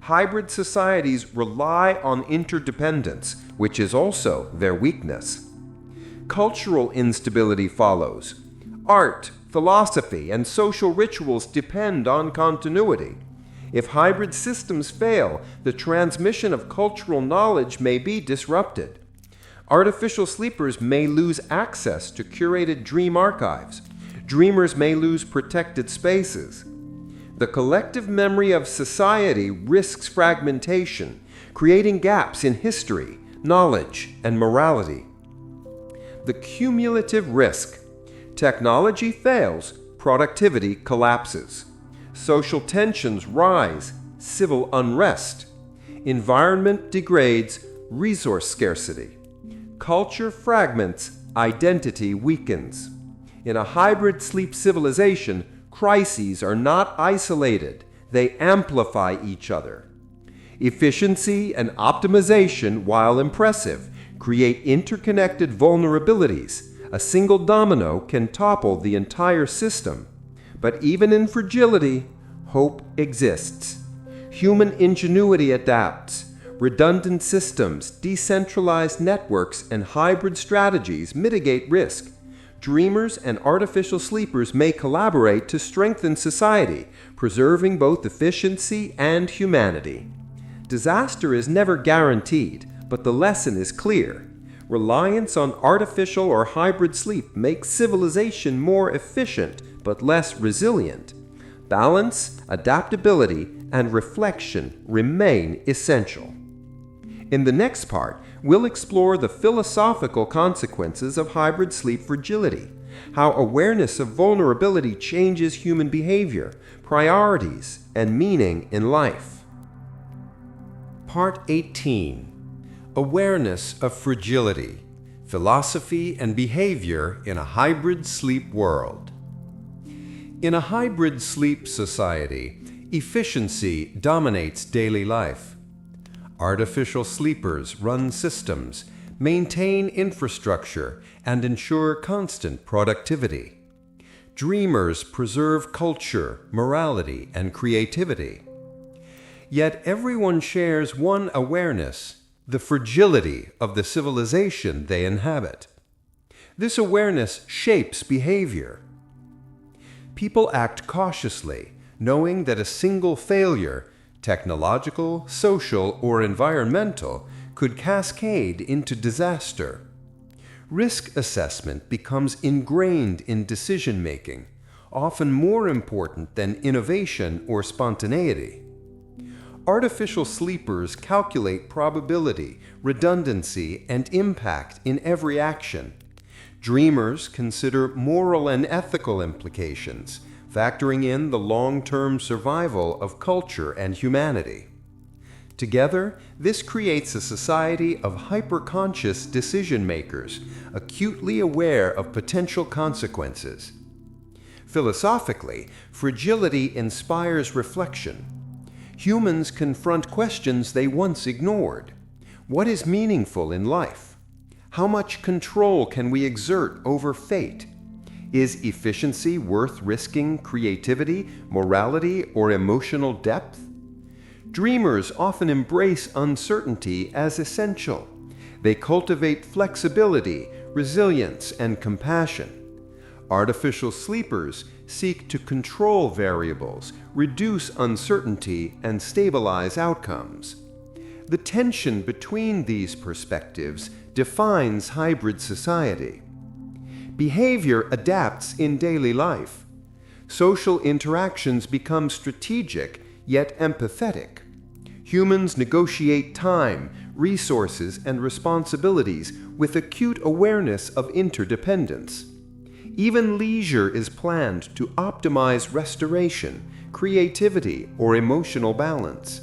Hybrid societies rely on interdependence, which is also their weakness. Cultural instability follows. Art, philosophy, and social rituals depend on continuity. If hybrid systems fail, the transmission of cultural knowledge may be disrupted. Artificial sleepers may lose access to curated dream archives. Dreamers may lose protected spaces. The collective memory of society risks fragmentation, creating gaps in history, knowledge, and morality. The cumulative risk. Technology fails, productivity collapses. Social tensions rise, civil unrest. Environment degrades, resource scarcity. Culture fragments, identity weakens. In a hybrid sleep civilization, crises are not isolated, they amplify each other. Efficiency and optimization, while impressive, create interconnected vulnerabilities. A single domino can topple the entire system. But even in fragility, hope exists. Human ingenuity adapts. Redundant systems, decentralized networks, and hybrid strategies mitigate risk. Dreamers and artificial sleepers may collaborate to strengthen society, preserving both efficiency and humanity. Disaster is never guaranteed, but the lesson is clear. Reliance on artificial or hybrid sleep makes civilization more efficient but less resilient. Balance, adaptability, and reflection remain essential. In the next part, we'll explore the philosophical consequences of hybrid sleep fragility, how awareness of vulnerability changes human behavior, priorities, and meaning in life. Part 18. Awareness of Fragility, Philosophy and Behavior in a Hybrid Sleep World. In a hybrid sleep society, efficiency dominates daily life. Artificial sleepers run systems, maintain infrastructure, and ensure constant productivity. Dreamers preserve culture, morality, and creativity. Yet everyone shares one awareness: the fragility of the civilization they inhabit. This awareness shapes behavior. People act cautiously, knowing that a single failure, technological, social, or environmental, could cascade into disaster. Risk assessment becomes ingrained in decision-making, often more important than innovation or spontaneity. Artificial sleepers calculate probability, redundancy, and impact in every action. Dreamers consider moral and ethical implications, factoring in the long-term survival of culture and humanity. Together, this creates a society of hyper-conscious decision-makers, acutely aware of potential consequences. Philosophically, fragility inspires reflection. Humans confront questions they once ignored. What is meaningful in life? How much control can we exert over fate? Is efficiency worth risking creativity, morality, or emotional depth? Dreamers often embrace uncertainty as essential. They cultivate flexibility, resilience, and compassion. Artificial sleepers seek to control variables, reduce uncertainty, and stabilize outcomes. The tension between these perspectives defines hybrid society. Behavior adapts in daily life. Social interactions become strategic yet empathetic. Humans negotiate time, resources, and responsibilities with acute awareness of interdependence. Even leisure is planned to optimize restoration, creativity, or emotional balance.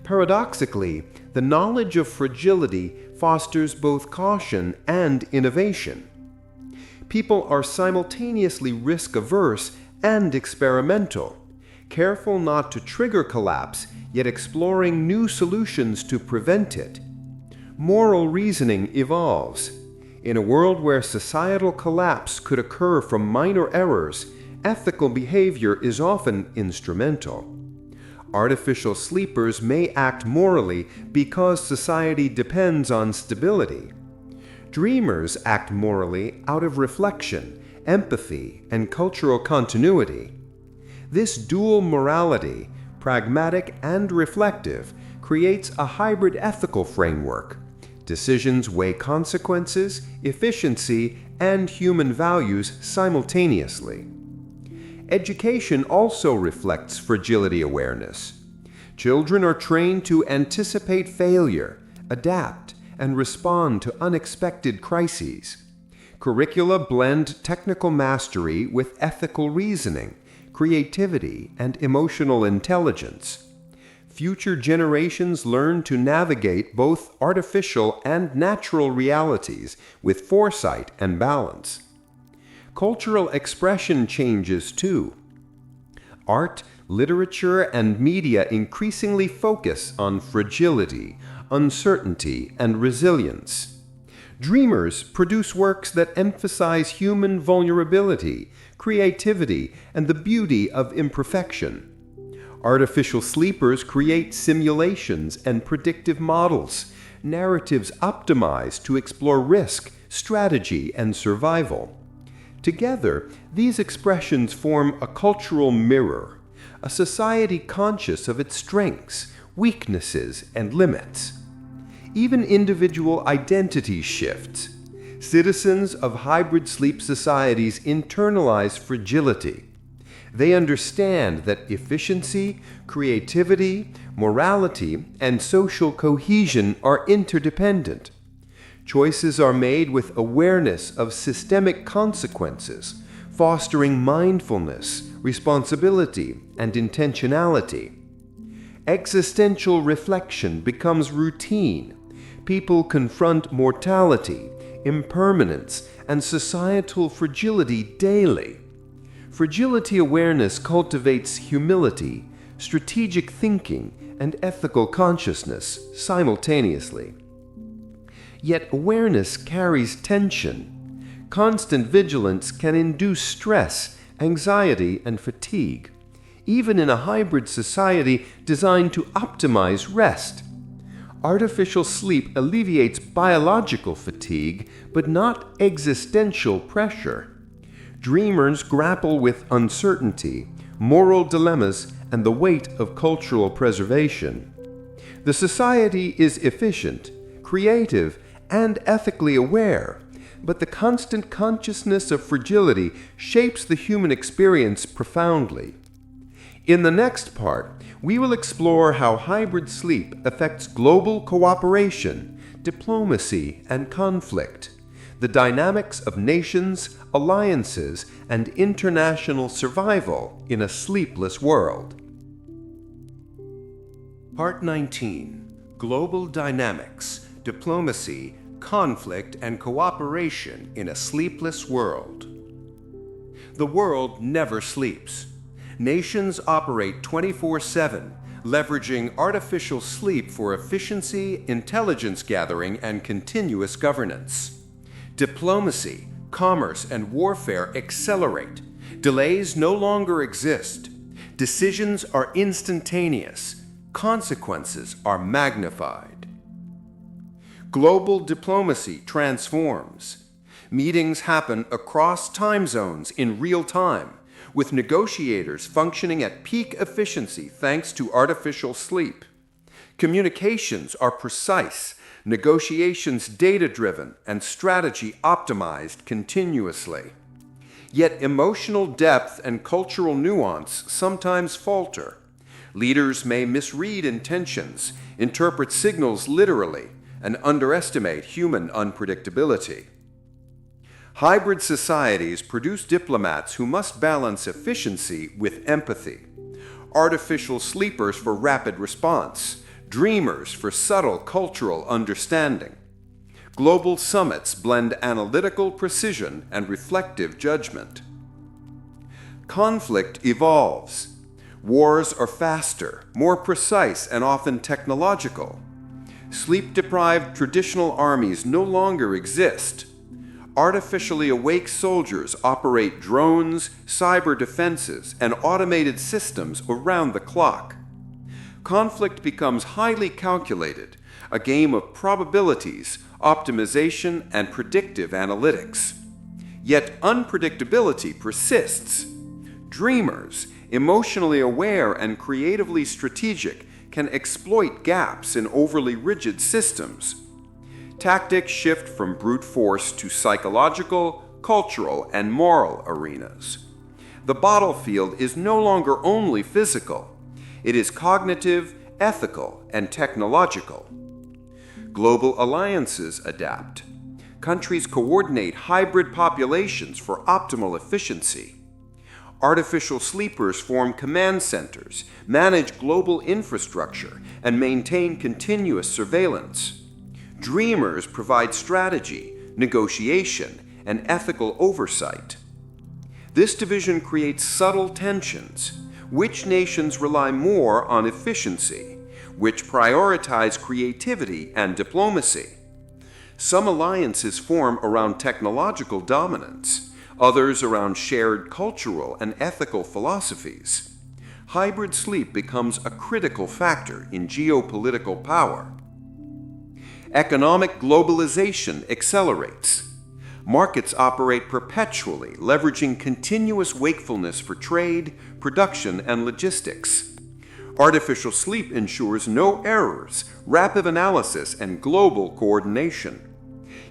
Paradoxically, the knowledge of fragility fosters both caution and innovation. People are simultaneously risk-averse and experimental, careful not to trigger collapse, yet exploring new solutions to prevent it. Moral reasoning evolves. In a world where societal collapse could occur from minor errors, ethical behavior is often instrumental. Artificial sleepers may act morally because society depends on stability. Dreamers act morally out of reflection, empathy, and cultural continuity. This dual morality, pragmatic and reflective, creates a hybrid ethical framework. Decisions weigh consequences, efficiency, and human values simultaneously. Education also reflects fragility awareness. Children are trained to anticipate failure, adapt, and respond to unexpected crises. Curricula blend technical mastery with ethical reasoning, creativity, and emotional intelligence. Future generations learn to navigate both artificial and natural realities with foresight and balance. Cultural expression changes too. Art, literature, and media increasingly focus on fragility, uncertainty, and resilience. Dreamers produce works that emphasize human vulnerability, creativity, and the beauty of imperfection. Artificial sleepers create simulations and predictive models, narratives optimized to explore risk, strategy, and survival. Together, these expressions form a cultural mirror, a society conscious of its strengths, weaknesses, and limits. Even individual identity shifts. Citizens of hybrid sleep societies internalize fragility. They understand that efficiency, creativity, morality, and social cohesion are interdependent. Choices are made with awareness of systemic consequences, fostering mindfulness, responsibility, and intentionality. Existential reflection becomes routine. People confront mortality, impermanence, and societal fragility daily. Fragility awareness cultivates humility, strategic thinking, and ethical consciousness simultaneously. Yet awareness carries tension. Constant vigilance can induce stress, anxiety, and fatigue, even in a hybrid society designed to optimize rest. Artificial sleep alleviates biological fatigue, but not existential pressure. Dreamers grapple with uncertainty, moral dilemmas, and the weight of cultural preservation. The society is efficient, creative, and ethically aware, but the constant consciousness of fragility shapes the human experience profoundly. In the next part, we will explore how hybrid sleep affects global cooperation, diplomacy, and conflict, the dynamics of nations, alliances, and international survival in a sleepless world. Part 19: Global Dynamics, Diplomacy, Conflict, and Cooperation in a Sleepless World. The world never sleeps. Nations operate 24/7, leveraging artificial sleep for efficiency, intelligence gathering, and continuous governance. Diplomacy, commerce, and warfare accelerate. Delays no longer exist. Decisions are instantaneous. Consequences are magnified. Global diplomacy transforms. Meetings happen across time zones in real time, with negotiators functioning at peak efficiency thanks to artificial sleep. Communications are precise, negotiations data-driven, and strategy optimized continuously. Yet emotional depth and cultural nuance sometimes falter. Leaders may misread intentions, interpret signals literally, and underestimate human unpredictability. Hybrid societies produce diplomats who must balance efficiency with empathy. Artificial sleepers for rapid response, dreamers for subtle cultural understanding. Global summits blend analytical precision and reflective judgment. Conflict evolves. Wars are faster, more precise, and often technological. Sleep-deprived traditional armies no longer exist. Artificially awake soldiers operate drones, cyber defenses, and automated systems around the clock. Conflict becomes highly calculated, a game of probabilities, optimization, and predictive analytics. Yet unpredictability persists. Dreamers, emotionally aware and creatively strategic, can exploit gaps in overly rigid systems. Tactics shift from brute force to psychological, cultural, and moral arenas. The battlefield is no longer only physical. It is cognitive, ethical, and technological. Global alliances adapt. Countries coordinate hybrid populations for optimal efficiency. Artificial sleepers form command centers, manage global infrastructure, and maintain continuous surveillance. Dreamers provide strategy, negotiation, and ethical oversight. This division creates subtle tensions. Which nations rely more on efficiency? Which prioritize creativity and diplomacy? Some alliances form around technological dominance, others around shared cultural and ethical philosophies. Hybrid sleep becomes a critical factor in geopolitical power. Economic globalization accelerates. Markets operate perpetually, leveraging continuous wakefulness for trade, production, and logistics. Artificial sleep ensures no errors, rapid analysis, and global coordination.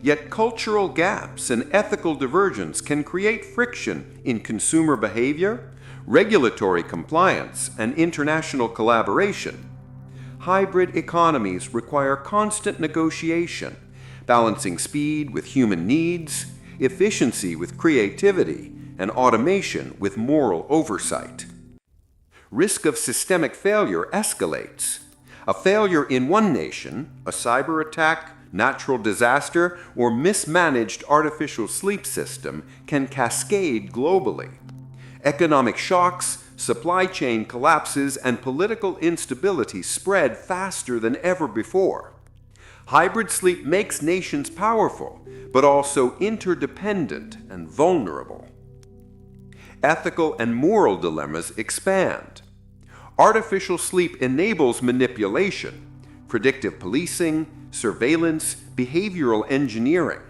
Yet cultural gaps and ethical divergence can create friction in consumer behavior, regulatory compliance, and international collaboration. Hybrid economies require constant negotiation, balancing speed with human needs, efficiency with creativity, and automation with moral oversight. Risk of systemic failure escalates. A failure in one nation, a cyber attack, natural disaster, or mismanaged artificial sleep system can cascade globally. Economic shocks, supply chain collapses, and political instability spread faster than ever before. Hybrid sleep makes nations powerful, but also interdependent and vulnerable. Ethical and moral dilemmas expand. Artificial sleep enables manipulation, predictive policing, surveillance, behavioral engineering.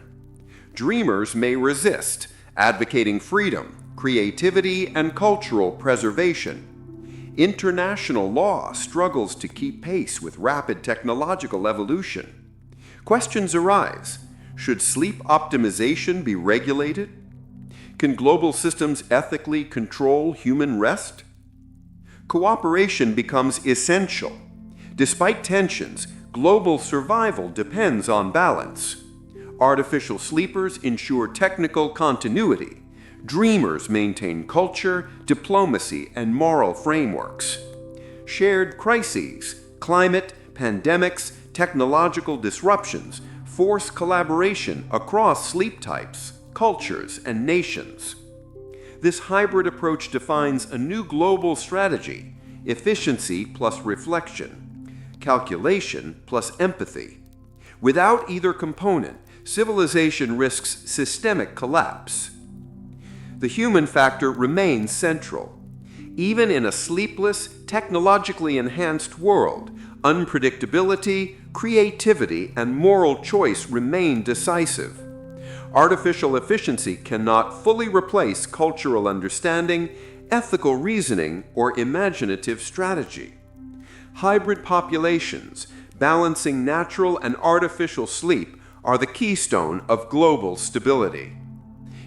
Dreamers may resist, advocating freedom, creativity, and cultural preservation. International law struggles to keep pace with rapid technological evolution. Questions arise. Should sleep optimization be regulated? Can global systems ethically control human rest? Cooperation becomes essential. Despite tensions, global survival depends on balance. Artificial sleepers ensure technical continuity. Dreamers maintain culture, diplomacy, and moral frameworks. Shared crises, climate, pandemics, technological disruptions force collaboration across sleep types, cultures, and nations. This hybrid approach defines a new global strategy: efficiency plus reflection, calculation plus empathy. Without either component, civilization risks systemic collapse. The human factor remains central. Even in a sleepless, technologically enhanced world, unpredictability, creativity, and moral choice remain decisive. Artificial efficiency cannot fully replace cultural understanding, ethical reasoning, or imaginative strategy. Hybrid populations, balancing natural and artificial sleep, are the keystone of global stability.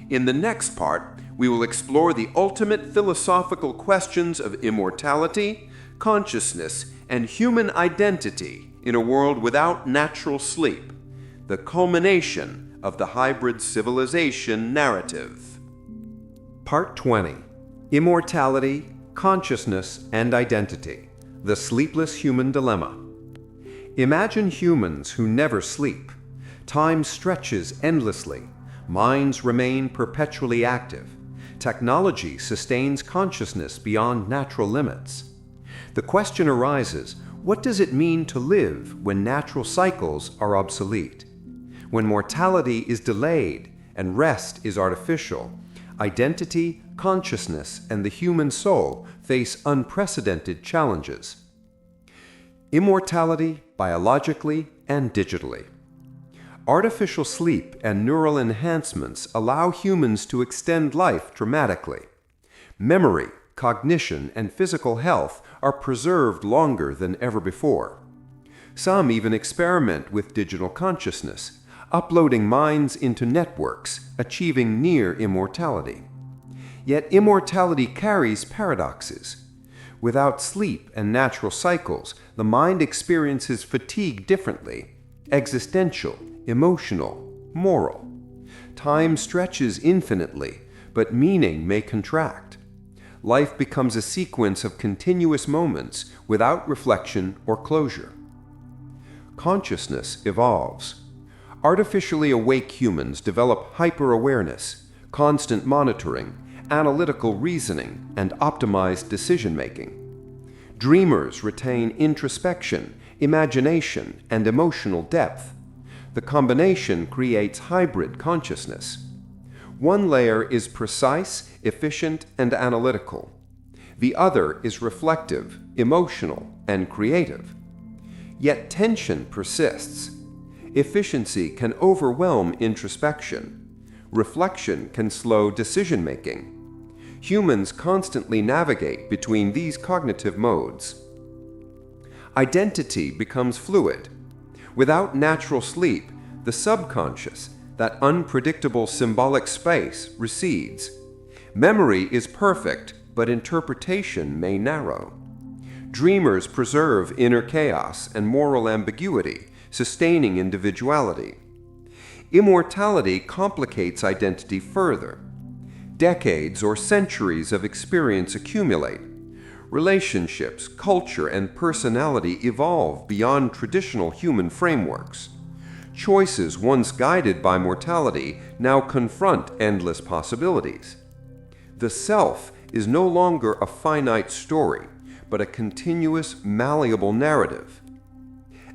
In the next part, we will explore the ultimate philosophical questions of immortality, consciousness, and human identity in a world without natural sleep, the culmination of the hybrid civilization narrative. Part 20. Immortality, Consciousness, and Identity. The Sleepless Human Dilemma. Imagine humans who never sleep. Time stretches endlessly. Minds remain perpetually active. Technology sustains consciousness beyond natural limits. The question arises, what does it mean to live when natural cycles are obsolete? When mortality is delayed and rest is artificial, identity, consciousness, and the human soul face unprecedented challenges. Immortality, biologically and digitally. Artificial sleep and neural enhancements allow humans to extend life dramatically. Memory, cognition, and physical health are preserved longer than ever before. Some even experiment with digital consciousness, uploading minds into networks, achieving near immortality. Yet immortality carries paradoxes. Without sleep and natural cycles, the mind experiences fatigue differently, existential, emotional, moral. Time stretches infinitely, but meaning may contract. Life becomes a sequence of continuous moments without reflection or closure. Consciousness evolves. Artificially awake humans develop hyper-awareness, constant monitoring, analytical reasoning, and optimized decision-making. Dreamers retain introspection, imagination, and emotional depth. The combination creates hybrid consciousness. One layer is precise, efficient, and analytical. The other is reflective, emotional, and creative. Yet tension persists. Efficiency can overwhelm introspection. Reflection can slow decision-making. Humans constantly navigate between these cognitive modes. Identity becomes fluid. Without natural sleep, the subconscious, that unpredictable symbolic space, recedes. Memory is perfect, but interpretation may narrow. Dreamers preserve inner chaos and moral ambiguity, sustaining individuality. Immortality complicates identity further. Decades or centuries of experience accumulate. Relationships, culture, and personality evolve beyond traditional human frameworks. Choices once guided by mortality now confront endless possibilities. The self is no longer a finite story, but a continuous, malleable narrative.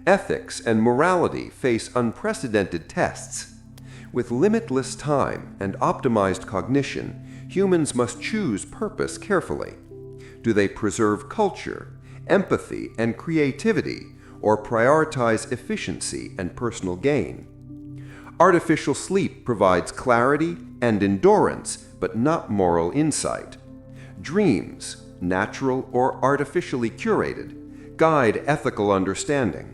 Ethics and morality face unprecedented tests. With limitless time and optimized cognition, humans must choose purpose carefully. Do they preserve culture, empathy, and creativity, or prioritize efficiency and personal gain? Artificial sleep provides clarity and endurance, but not moral insight. Dreams, natural or artificially curated, guide ethical understanding.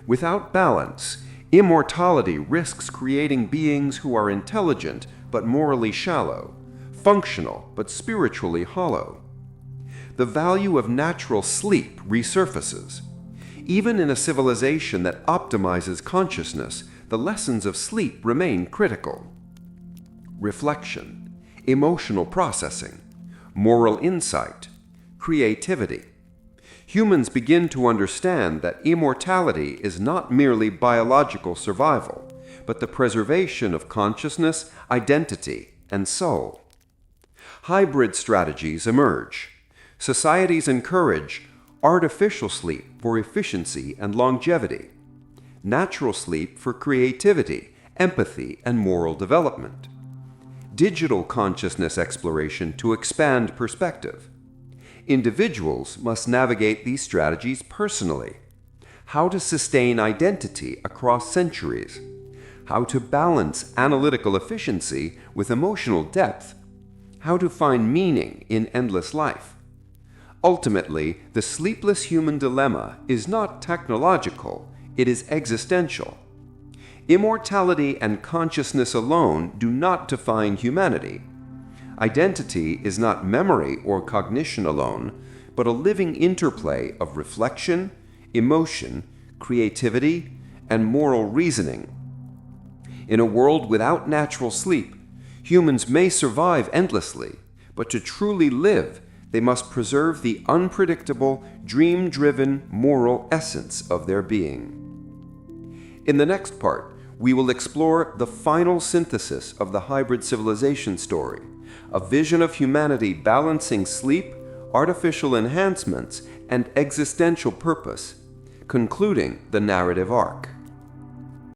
Without balance, immortality risks creating beings who are intelligent but morally shallow, functional but spiritually hollow. The value of natural sleep resurfaces. Even in a civilization that optimizes consciousness, the lessons of sleep remain critical. Reflection, emotional processing, moral insight, creativity. Humans begin to understand that immortality is not merely biological survival, but the preservation of consciousness, identity, and soul. Hybrid strategies emerge. Societies encourage artificial sleep for efficiency and longevity, natural sleep for creativity, empathy, and moral development, digital consciousness exploration to expand perspective. Individuals must navigate these strategies personally. How to sustain identity across centuries. How to balance analytical efficiency with emotional depth. How to find meaning in endless life. Ultimately, the sleepless human dilemma is not technological, it is existential. Immortality and consciousness alone do not define humanity. Identity is not memory or cognition alone, but a living interplay of reflection, emotion, creativity, and moral reasoning. In a world without natural sleep, humans may survive endlessly, but to truly live, they must preserve the unpredictable, dream-driven moral essence of their being. In the next part, we will explore the final synthesis of the hybrid civilization story, a vision of humanity balancing sleep, artificial enhancements, and existential purpose, concluding the narrative arc.